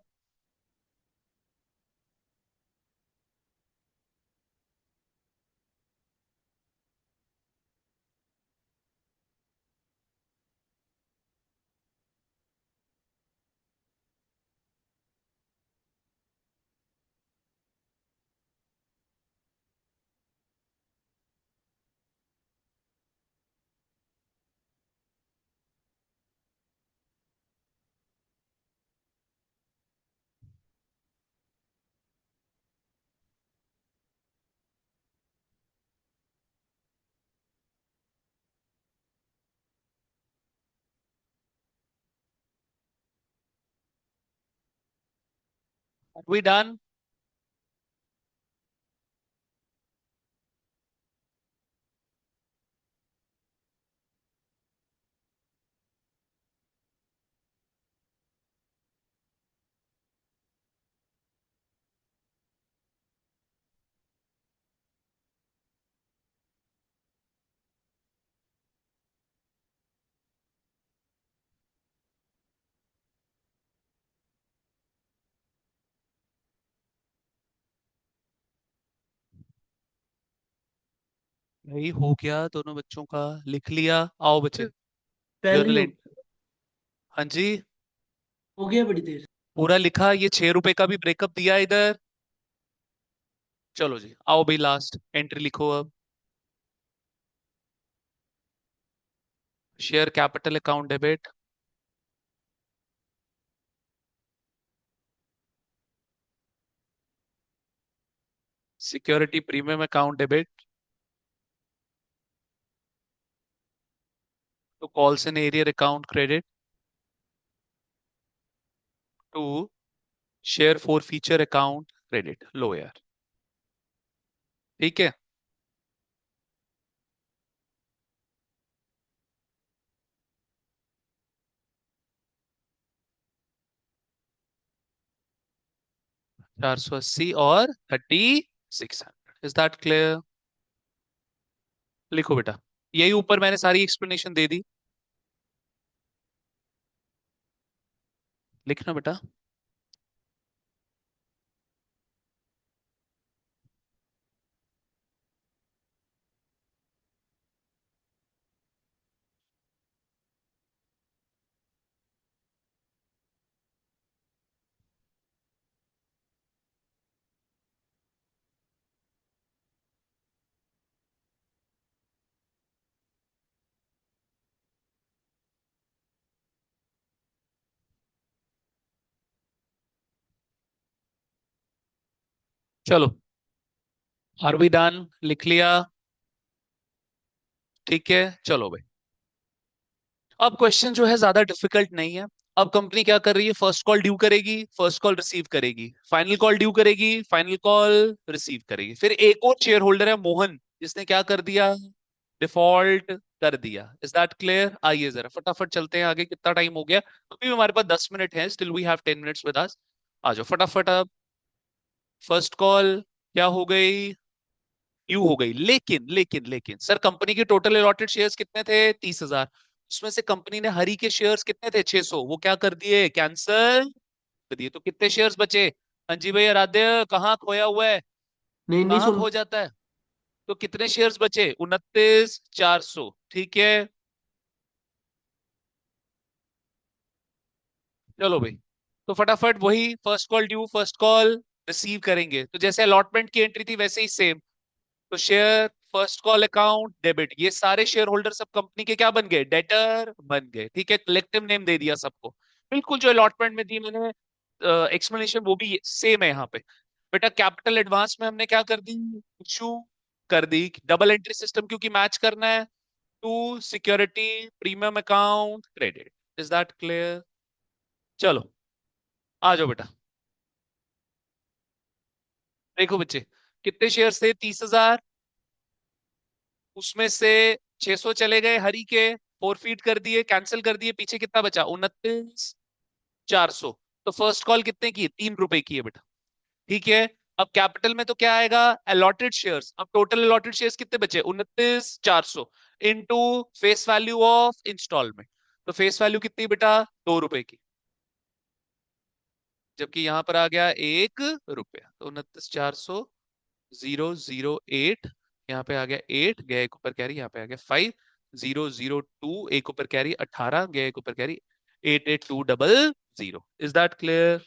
वी डन? यही हो गया दोनों बच्चों का। लिख लिया। आओ बच्चे। पहले ही जर्नल हो एंट्री। हाँ जी। हो गया बड़ी देर। पूरा लिखा। ये 6 रुपए का भी ब्रेकअप दिया इधर। चलो जी, आओ भाई, लास्ट एंट्री लिखो अब। Share capital account debit. Security premium account debit. To calls in arrear account credit. To share forfeiture account credit. लो यार। ठीक है। 480 और 3600। Is that clear? लिखो बेटा। यही ऊपर मैंने सारी एक्सप्लेनेशन दे दी। लिखना बेटा। चलो। Are we done? लिख लिया? ठीक है, चलो भाई। अब क्वेश्चन जो है ज्यादा डिफिकल्ट नहीं है। अब कंपनी क्या कर रही है? फर्स्ट कॉल ड्यू करेगी, फर्स्ट कॉल रिसीव करेगी, फाइनल कॉल ड्यू करेगी, फाइनल कॉल रिसीव करेगी। फिर एक और शेयर होल्डर है मोहन, जिसने क्या कर दिया? डिफॉल्ट कर दिया। Is that clear? आइए जरा फटाफट चलते हैं आगे। कितना टाइम हो गया? अभी हमारे पास 10 मिनट है। Still we have 10 minutes with us. आ जाओ फटाफट अब। फर्स्ट कॉल क्या हो गई? ड्यू हो गई। लेकिन लेकिन लेकिन सर, कंपनी के टोटल अलॉटेड शेयर्स कितने थे? 30,000। उसमें से कंपनी ने हरी के शेयर्स कितने थे? 600। वो क्या कर दिए? कैंसल कर दिए। तो कितने शेयर्स बचे? हाँ जी भाई आराध्य, कहाँ खोया हुआ है? नहीं नहीं कहाँ सुन। खो जाता है? तो कितने शेयर्स बचे? 29,400। ठीक है। चलो भाई। तो फटाफट वही first call due, first call receive करेंगे। तो जैसे अलॉटमेंट की एंट्री थी वैसे ही सेम। तो share first call account debit, ये सारे शेयर होल्डर सब कंपनी के क्या बन गए? डेटर बन गए। ठीक है, कलेक्टिव नेम दे दिया सबको। बिल्कुल जो अलॉटमेंट में दी मैंने एक्सप्लेनेशन, वो भी सेम है यहाँ पे। बेटा कैपिटल एडवांस में हमने क्या कर दी? इशू कर दी। डबल एंट्री सिस्टम क्योंकि मैच करना है। To security premium account credit. Is that clear? चलो, आ जाओ बेटा। देखो बच्चे, कितने शेयर थे? 30,000। उसमें से 600 चले गए हरी के, फॉरफीट कर दिए, कैंसिल कर दिए। पीछे कितना बचा? 29,400। तो फर्स्ट कॉल कितने की है? 3 रुपए की है बेटा। ठीक है। अब कैपिटल में तो क्या आएगा? Allotted shares. अब टोटल अलॉटेड शेयर्स कितने बचे? 29,400 into face value of installment. तो फेस वैल्यू कितनी बेटा? 2 रुपए की। जबकि यहां पर आ गया 1 रुपया। तो 29,400 008। यहाँ पे आ गया 8, गया एक ऊपर कैरी, यहाँ पे आ गया 5 002। एक ऊपर कैरी 18, गया एक ऊपर कैरी 88,200। Is that clear?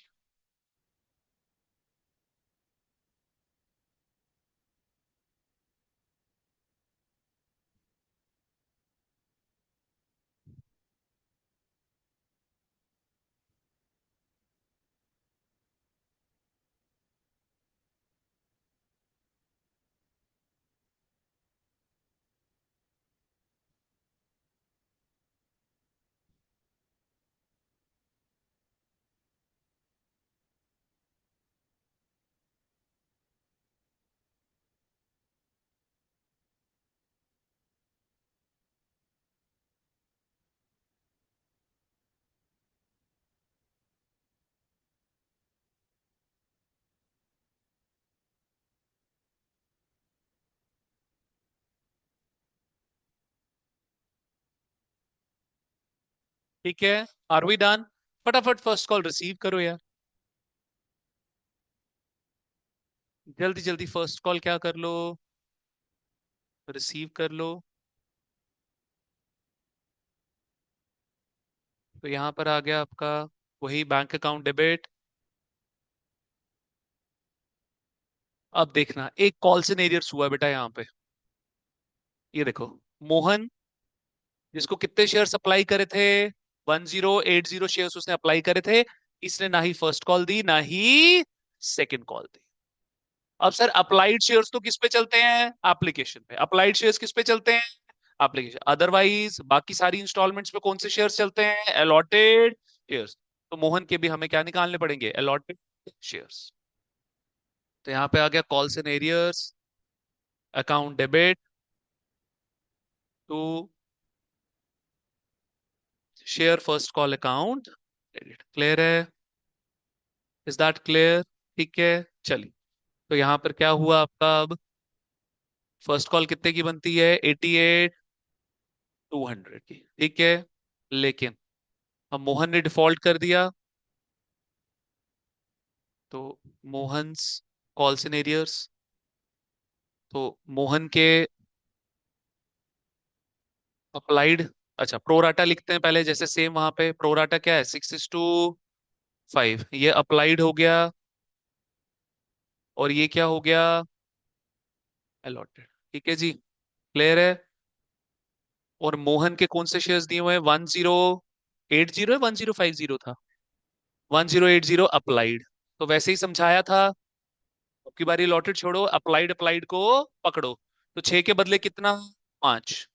ठीक है, आर वी डन? फटाफट फर्स्ट कॉल रिसीव करो यार, जल्दी जल्दी फर्स्ट कॉल क्या कर लो, रिसीव कर लो। तो यहाँ पर आ गया आपका वही बैंक अकाउंट डेबिट। अब देखना एक कॉल सिनेरियस हुआ है बेटा यहाँ पे। ये देखो, मोहन जिसको कितने शेयर अप्लाई करे थे, 1080 शेयर्स उसने अप्लाई करे थे। इसने ना ही फर्स्ट कॉल दी ना ही सेकंड कॉल दी। अब सर अप्लाइड शेयर्स तो किस पे चलते हैं, एप्लीकेशन पे। अप्लाइड शेयर्स किस पे चलते हैं, एप्लीकेशन। अदरवाइज बाकी सारी इंस्टॉलमेंट्स पे कौन से शेयर्स चलते हैं, अलॉटेड शेयर्स। तो मोहन के भी हमें क्या निकालने पड़ेंगे, अलॉटेड शेयर्स। तो यहाँ पे आ गया कॉल सिनेरियस, account debit to share first call account credit. Clear है, इज दैट क्लियर? ठीक है, चलिए। तो यहाँ पर क्या हुआ आपका, अब फर्स्ट कॉल कितने की बनती है, 88 200 की, ठीक है। लेकिन अब मोहन ने डिफॉल्ट कर दिया, तो मोहन्स कॉल सिनेरियर्स, तो मोहन के अप्लाइड, अच्छा प्रोराटा लिखते हैं पहले, जैसे सेम वहां पे प्रोराटा क्या है, 6:5, ये अप्लाइड हो गया, और ये क्या हो गया, अलॉटेड। ठीक है जी, क्लियर है। और मोहन के कौन से शेयर्स दिए हुए हैं, 1080 है, 1050 था, 1080 अप्लाइड। तो वैसे ही समझाया था, अब की बारी अलॉटेड छोड़ो, अप्लाइड अप्लाइड को पकड़ो। तो 6 के बदले कितना, 5।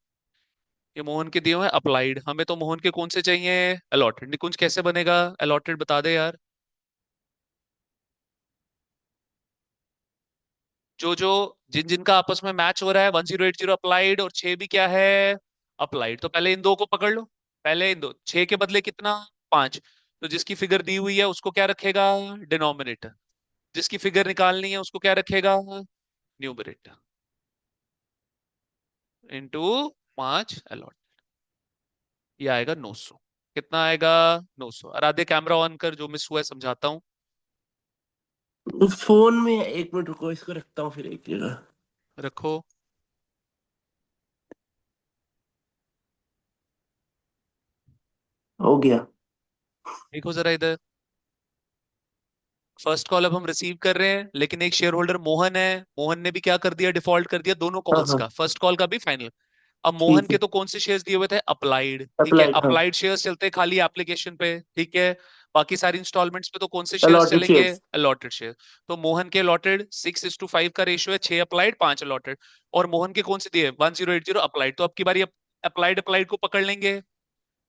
ये मोहन के दिए हुए अप्लाइड, हमें तो मोहन के कौन से चाहिए, अलॉटेड। निकुंज कैसे बनेगा अलॉटेड, बता दे यार। जो जो जिन जिनका आपस में मैच हो रहा है, 1080 अप्लाइड और 6 भी क्या है, अप्लाइड। तो पहले इन दो को पकड़ लो, पहले इन दो, 6 के बदले कितना, 5। तो जिसकी फिगर दी हुई है उसको क्या रखेगा, डिनोमिनेटर। जिसकी फिगर निकालनी है उसको क्या रखेगा, न्यूमरेटर, इंटू 5 अलॉट। ये आएगा 900। कितना आएगा, 900। आराध्य कैमरा ऑन कर, जो मिस हुआ है समझाता हूँ। फोन में 1 मिनट रुको, इसको रखता हूँ फिर एक जगह। रखो। हो गया। देखो जरा इधर, फर्स्ट कॉल अब हम रिसीव कर रहे हैं, लेकिन एक शेयर होल्डर मोहन है, मोहन ने भी क्या कर दिया, डिफॉल्ट कर दिया दोनों हाँ कॉल्स हाँ। का, फर्स्ट कॉल का भी फाइनल। अब मोहन ठीक के है। तो कौन से शेयर्स दिए हुए थे, अप्लाइड, ठीक है। अप्लाइड हाँ। अप्लाइड शेयर्स चलते हैं खाली एप्लीकेशन पे, ठीक है। बाकी सारी इंस्टॉलमेंट्स पे तो कौन से शेयर्स अलॉटेड चलेंगे, शेयर्स। Allotted share. तो मोहन के अलॉटेड 6:5 का रेशियो है, 6 अप्लाइड 5 अलॉटेड। और मोहन के कौन से दिए, 1080 अप्लाइड। तो अब की बारी अप्लाइड अप्लाइड को पकड़ लेंगे,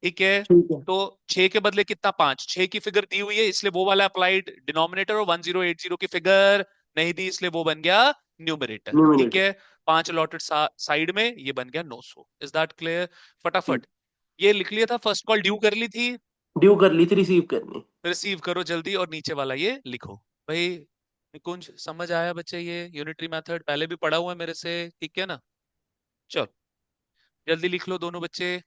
ठीक है। ठीक है। तो 6 के बदले कितना, 5। 6 की फिगर दी हुई है इसलिए वो वाला अप्लाइड डिनोमिनेटर, और 1080 की फिगर नहीं दी इसलिए वो बन गया न्यूमरेटर, ठीक न्यूमिनेटर। है। 5 अलॉटेड साइड में, ये बन गया 900। Is that clear? ठीक। फटाफट ये लिख लिया था, फर्स्ट कॉल ड्यू कर ली थी, ड्यू कर ली थी, रिसीव करनी। रिसीव करो जल्दी, और नीचे वाला ये लिखो भाई। निकुंज समझ आया बच्चे, ये यूनिटरी मेथड पहले भी पढ़ा हुआ है मेरे से, ठीक है ना। चलो जल्दी लिख लो दोनों बच्चे।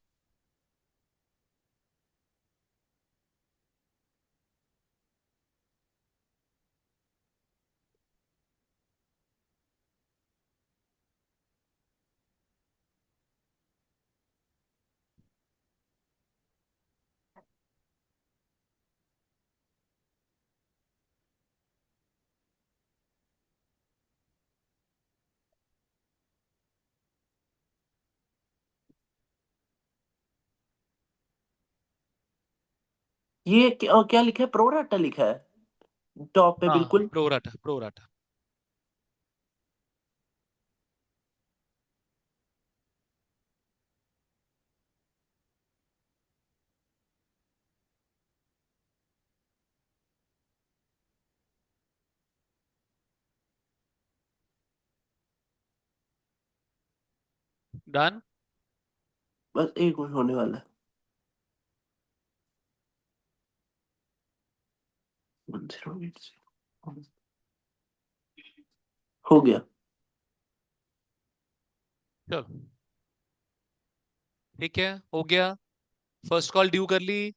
ये क्या, क्या लिखा है, प्रोराटा लिखा है टॉप पे हाँ बिल्कुल। Pro rata pro rata. डन। बस 1 मिनट होने वाला है। 1080 हो गया। चलो ठीक है, हो गया। फर्स्ट कॉल ड्यू कर ली,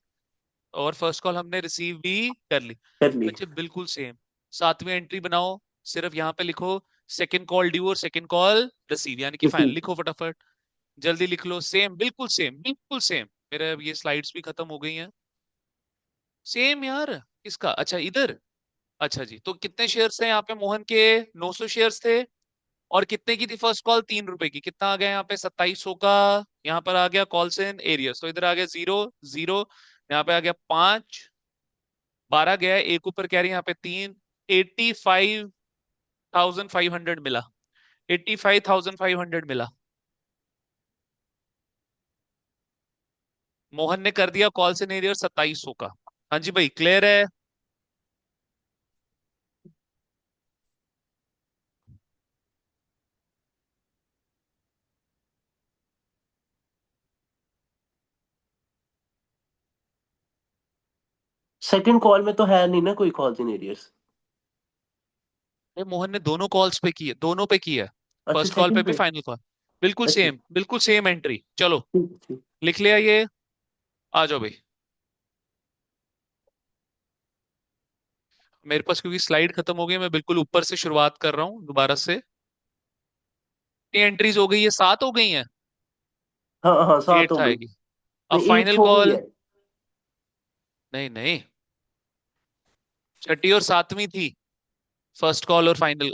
और फर्स्ट कॉल हमने रिसीव भी कर ली। कर ली। बच्चे बिल्कुल सेम। सातवीं एंट्री बनाओ, सिर्फ यहाँ पे लिखो सेकंड कॉल ड्यू और सेकंड कॉल रिसीव, यानी कि फाइनल रिसीव। लिखो फटाफट। जल्दी लिख लो, सेम, बिल्कुल सेम, बिल्कुल सेम। मेरे अब ये स्लाइड्स भी खत्म हो गई हैं। सेम यार। किसका? अच्छा इधर। अच्छा जी, तो कितने शेयर्स थे यहाँ पे मोहन के? 900 शेयर्स थे। और कितने की थी फर्स्ट कॉल? 3 रुपए की। कितना आ गया यहाँ पे? 2700 का। यहाँ पर आ गया कॉल्स इन एरियर्स, तो इधर आ गया 0 0। यहाँ पे आ गया 5, 12 गया है, एक ऊपर कैरी, यहाँ पे 3। 85,500 मिला। 85,500 मिला। मोहन ने कर दिया कॉल्स इन एरियर 2700 का। हाँ जी भाई, क्लियर है? सेकंड कॉल में तो है नहीं ना कोई कॉल्स इन एरियर्स। मोहन ने दोनों कॉल्स पे की है, दोनों पे की है। अच्छा फर्स्ट कॉल पे सेकंड भी, पे। Final call. बिल्कुल अच्छा सेम, बिल्कुल सेम एंट्री। चलो, ठीक ठीक। लिख लिया ये? आ जाओ भाई। मेरे पास क्योंकि स्लाइड खत्म हो गई, मैं बिल्कुल ऊपर से शुरुआत कर रहा हूँ दोबारा से। कितनी एंट्रीज हो गई है? 7 हो गई हैं। हाँ हाँ, सात हो एट्थ गई। आएगी। अब नहीं, एक फाइनल हो गई कॉल। है। नहीं नहीं, छठी और सातवीं थी। फर्स्ट कॉल और final,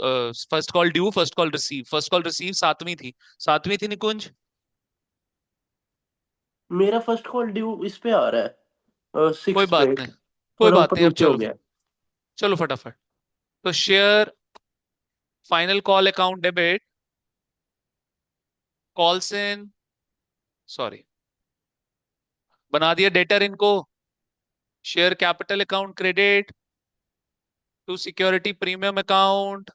first call due, first call receive, first call receive सातवीं थी। सातवीं थी निकुंज। मेरा फर्स्ट कॉल ड्यू इस पे आ रहा है कोई 6 बात पे। नहीं, कोई थोड़ा बात ऊपर नहीं, अब नीचे हो चलो। गया। चलो फटाफट। तो share final call account debit, calls in, sorry, बना दिया डेटर इनको। Share capital account credit to security premium account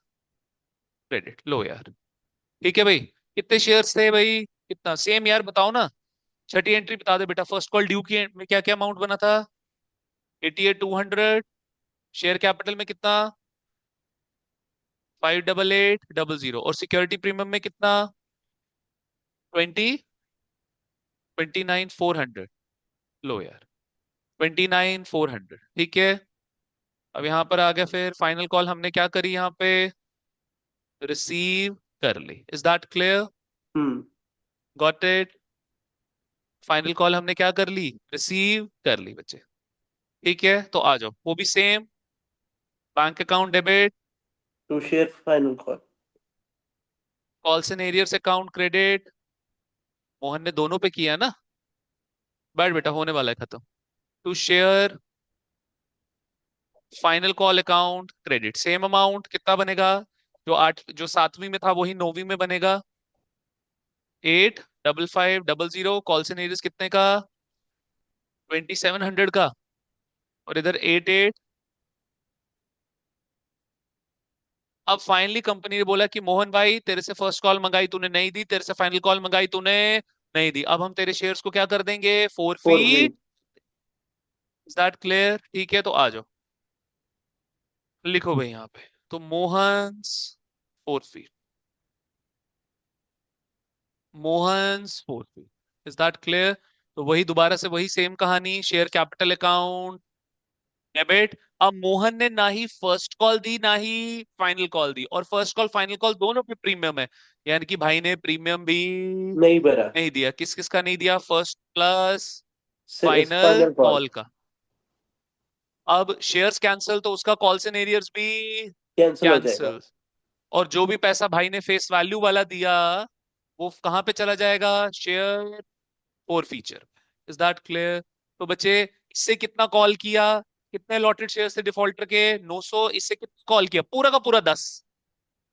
credit. लो यार। ठीक है भाई। कितने शेयर्स थे भाई? कितना? सेम यार, बताओ ना। छठी एंट्री बता दे बेटा। फर्स्ट कॉल ड्यू की में क्या क्या अमाउंट बना था? 88,200। शेयर कैपिटल में कितना? 58,800। और सिक्योरिटी प्रीमियम में कितना? 29,400। लो यार, 29,400। ठीक है। अब यहाँ पर आ गया, फिर फाइनल कॉल हमने क्या करी यहाँ पे? रिसीव कर ली। Is that clear? Hmm. Got it? Final call हमने क्या कर ली? रिसीव कर ली बच्चे। ठीक है, तो आ जाओ, वो भी same. Bank account debit, to share final call. Calls and arrears account credit. Mohan ने दोनों पे किया ना? बैठ बेटा, होने वाला है खत्म। To share final call account credit, same amount कितना बनेगा? जो सातवीं में था वही नौवीं में बनेगा। 8,550। कॉल्स एंड एरियर्स कितने का? 2,700 का। और इधर 8,8। अब फाइनली कंपनी ने बोला कि मोहन भाई, तेरे से फर्स्ट कॉल मंगाई तूने नहीं दी, तेरे से फाइनल कॉल मंगाई तूने नहीं दी, अब हम तेरे शेयर्स को क्या कर देंगे? Four four free. Feet. Is that clear? ठीक है, तो आ जाओ, लिखो भाई यहाँ पे। तो Mohan's four feet, Mohan's four feet. Is that clear? तो वही दोबारा से वही सेम कहानी, शेयर कैपिटल अकाउंट डेबिट। अब मोहन ने ना ही फर्स्ट कॉल दी ना ही फाइनल कॉल दी, और फर्स्ट कॉल फाइनल कॉल दोनों पे प्रीमियम है, यानी कि भाई ने प्रीमियम भी नहीं भरा। नहीं दिया। किस किस का नहीं दिया? First plus final final call call का। अब शेयर्स कैंसिल, तो उसका कॉल्स एंड एरियर्स भी कैंसिल हो जाएगा। कैंसिल। और जो भी पैसा भाई ने फेस वैल्यू वाला दिया, वो कहाँ पे चला जाएगा? Share four feature. Is that clear? तो बच्चे, इससे कितना कॉल किया? कितने लॉटेड शेयर थे डिफॉल्टर के? 900। इससे कितना कॉल किया? पूरा का पूरा 10।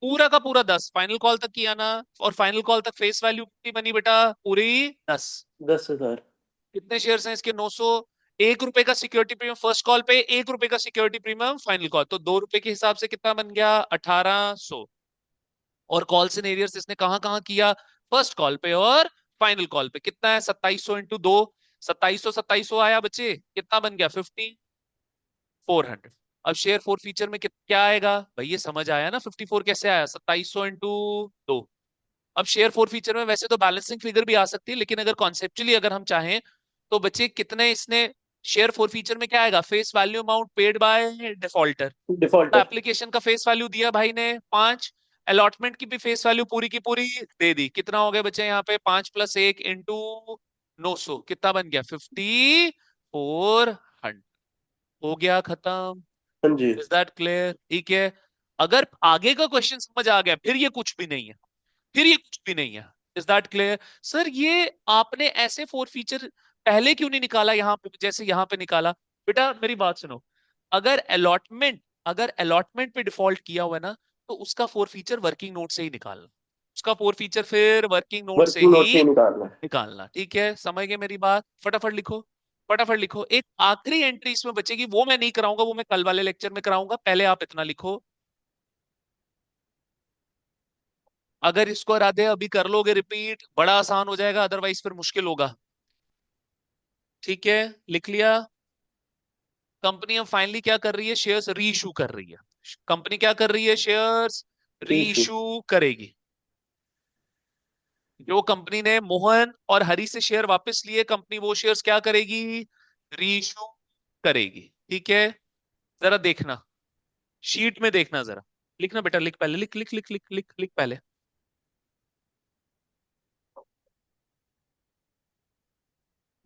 पूरा का पूरा 10 फाइनल कॉल तक किया ना? और फाइनल कॉल तक फेस वैल्यू कितनी बनी बेटा? पूरी 10। 10,000। कितने शेयर्स हैं इसके? 900। 1 रुपए का सिक्योरिटी प्रीमियम फर्स्ट कॉल पे, 1 रुपए का सिक्योरिटी प्रीमियम फाइनल कॉल, तो 2 रुपए के हिसाब से कितना बन गया? 1800। और कॉल्स इन एरियर्स इसने कहाँ कहाँ किया? फर्स्ट कॉल पे और फाइनल कॉल पे। कितना है? 2700 × 2। 2700 आया बच्चे, कितना बन गया? 5,400। अब शेयर फोर फीचर में क्या आएगा भाई? ये समझ आया ना? 54 कैसे आया? 2700 × 2। अब शेयर फोर फीचर में वैसे तो बैलेंसिंग फिगर भी आ सकती है, लेकिन अगर कॉन्सेप्चुअली अगर हम चाहें, तो बच्चे कितने इसने शेयर फॉर फीचर में क्या आएगा, face value amount paid by defaulter. Defaulter. Application का फेस वैल्यू दिया भाई ने 5, अलॉटमेंट की भी फेस वैल्यू पूरी की पूरी दे दी। कितना हो गया बच्चे यहाँ पे, 5 + 1 × 900, कितना बन गया, 5400। हो गया खत्म। हाँ जी। Is that clear? ठीक है। अगर आगे का क्वेश्चन समझ आ गया, फिर ये कुछ भी नहीं है, फिर ये कुछ भी नहीं है। Is that clear? सर ये आपने ऐसे फोर फीचर पहले क्यों नहीं निकाला यहाँ पे, जैसे यहाँ पे निकाला? बेटा मेरी बात सुनो, अगर अलॉटमेंट, अगर अलॉटमेंट पे डिफॉल्ट किया हुआ है ना, तो उसका फोर फीचर वर्किंग नोट से ही निकालना, उसका फोर फीचर फिर वर्किंग नोट से वर्किंग नोट से ही ही निकालना है। निकालना। ठीक है, समझ गए मेरी बात? फटाफट लिखो, फटाफट लिखो। एक आखिरी एंट्री इसमें बचेगी, वो मैं नहीं कराऊंगा, वो मैं कल वाले लेक्चर में कराऊंगा, पहले आप इतना लिखो। अगर इसको राधे अभी कर लोगे रिपीट, बड़ा आसान हो जाएगा, अदरवाइज फिर मुश्किल होगा। ठीक है, लिख लिया? कंपनी अब फाइनली क्या कर रही है, शेयर्स री इशू कर रही है। कंपनी क्या कर रही है, शेयर्स री रीइशू। इशू करेगी। जो कंपनी ने मोहन और हरी से शेयर वापस लिए, कंपनी वो शेयर्स क्या करेगी, री इशू करेगी। ठीक है, जरा देखना, शीट में देखना जरा, लिखना बेटा, लिख पहले, लिख लिख लिख लिख लिख लिख पहले।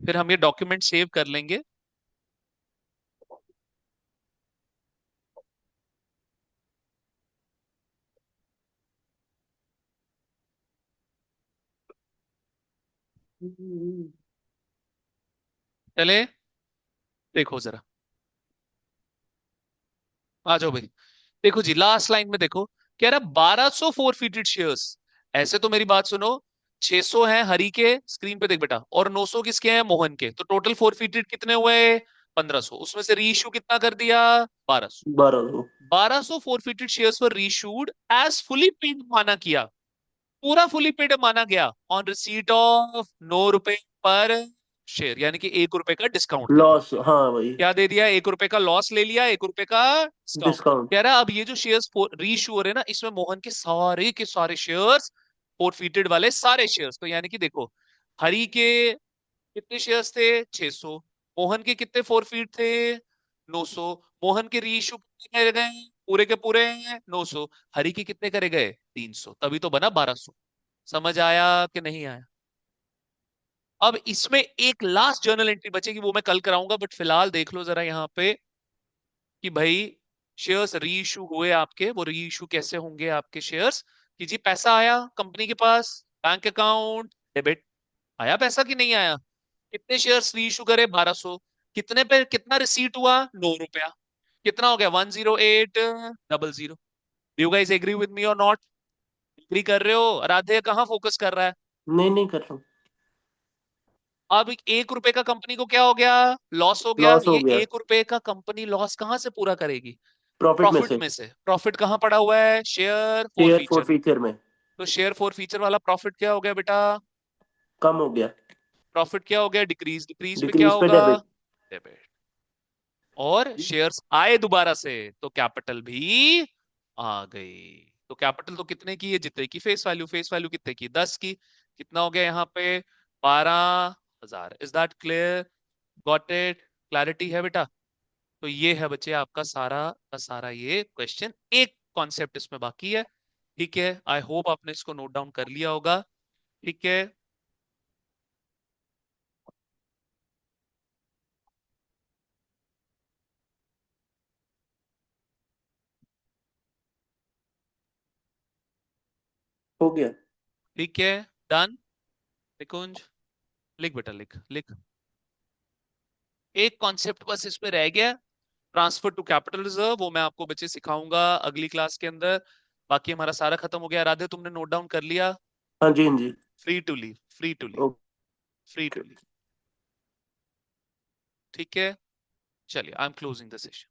फिर हम ये डॉक्यूमेंट सेव कर लेंगे। चले, देखो जरा, आ जाओ भाई। देखो जी, लास्ट लाइन में देखो, कह रहा 1200 फोरफिटेड शेयर्स। ऐसे तो मेरी बात सुनो, 600 हैं हरी के, स्क्रीन पे देख बेटा, और 900 किसके हैं, मोहन के, तो टोटल फोरफिटेड कितने हुए, 1500। उसमें से रीइश्यू कितना कर दिया, 1200। 1200। 1200 forfeited shares were reissued as fully paid माना किया, पूरा फुली पेड माना गया ऑन रिसीट ऑफ 9 रुपए पर शेयर, यानी कि 1 रुपए का डिस्काउंट दे दिया। लॉस, हाँ वही। क्या दे दिया, 1 रुपए का लॉस ले लिया, 1 रुपए का डिस्काउंट। डिस्काउंट। कह रहा है अब ये जो शेयर्स रीइश्यू हो रहे हैं ना, इसमें मोहन के सारे शेयर्स, फोरफीटेड वाले सारे शेयर्स, तो यानी कि देखो, हरी के कितने शेयर्स थे, 600। मोहन के कितने फोरफीट थे, 900। मोहन के रीइश्यू कितने करे गए, पूरे के पूरे 900। हरी के कितने करे गए, 300, तभी तो बना 1200। समझ आया कि नहीं आया? अब इसमें एक लास्ट जर्नल एंट्री बचेगी, वो मैं कल कराऊंगा, बट फिलहाल देख लो जरा यहाँ पे कि भाई शेयर्स री इशू हुए आपके, वो री इशू कैसे होंगे आपके शेयर्स, कि जी पैसा आया कंपनी के पास, बैंक अकाउंट डेबिट, आया पैसा कि नहीं आया, कितने शेयर्स री इशू करे, 1200, कितने पे कितना रिसीट हुआ, 9 रुपया, कितना हो गया, 10800। You guys agree with me और नॉट? एग्री कर रहे हो? राधे कहाँ फोकस कर रहा है? नहीं नहीं कर रहा हूँ। अब 1 रुपए का कंपनी को क्या हो गया, लॉस हो गया। लॉस हो ये गया। 1 रुपए का कंपनी लॉस कहां से पूरा करेगी, प्रॉफिट में प्रॉफिट से। में से। प्रॉफिट कहाँ पड़ा हुआ है, share four share for feature में। फीचर में। तो शेयर फोर फीचर वाला प्रॉफिट क्या हो गया बेटा, कम हो गया। प्रॉफिट क्या हो गया, डिक्रीज, डिक्रीज पे क्या डिक्रीज पे होगा, डेबिट। डेबिट। और शेयर्स आए दोबारा से, तो कैपिटल भी आ गई। तो कैपिटल तो कितने की है, जितने की फेस वैल्यू, फेस वैल्यू कितने की, 10 की। कितना हो गया यहाँ पे, 12,000। Is that clear? Got it? Clarity है बेटा? तो ये है बच्चे आपका सारा का सारा ये क्वेश्चन। एक कॉन्सेप्ट इसमें बाकी है। ठीक है, आई होप आपने इसको नोट डाउन कर लिया होगा। ठीक है, हो गया। ठीक है, डन। निकुंज, लिख बेटा, लिख लिख। एक कॉन्सेप्ट बस इसमें रह गया, ट्रांसफर टू कैपिटल रिजर्व, वो मैं आपको बच्चे सिखाऊंगा अगली क्लास के अंदर। बाकी हमारा सारा खत्म हो गया। राधे तुमने नोट डाउन कर लिया? हाँ जी हाँ जी। Free to leave, free to leave, free okay. To leave. ठीक है, चलिए, I am closing the session.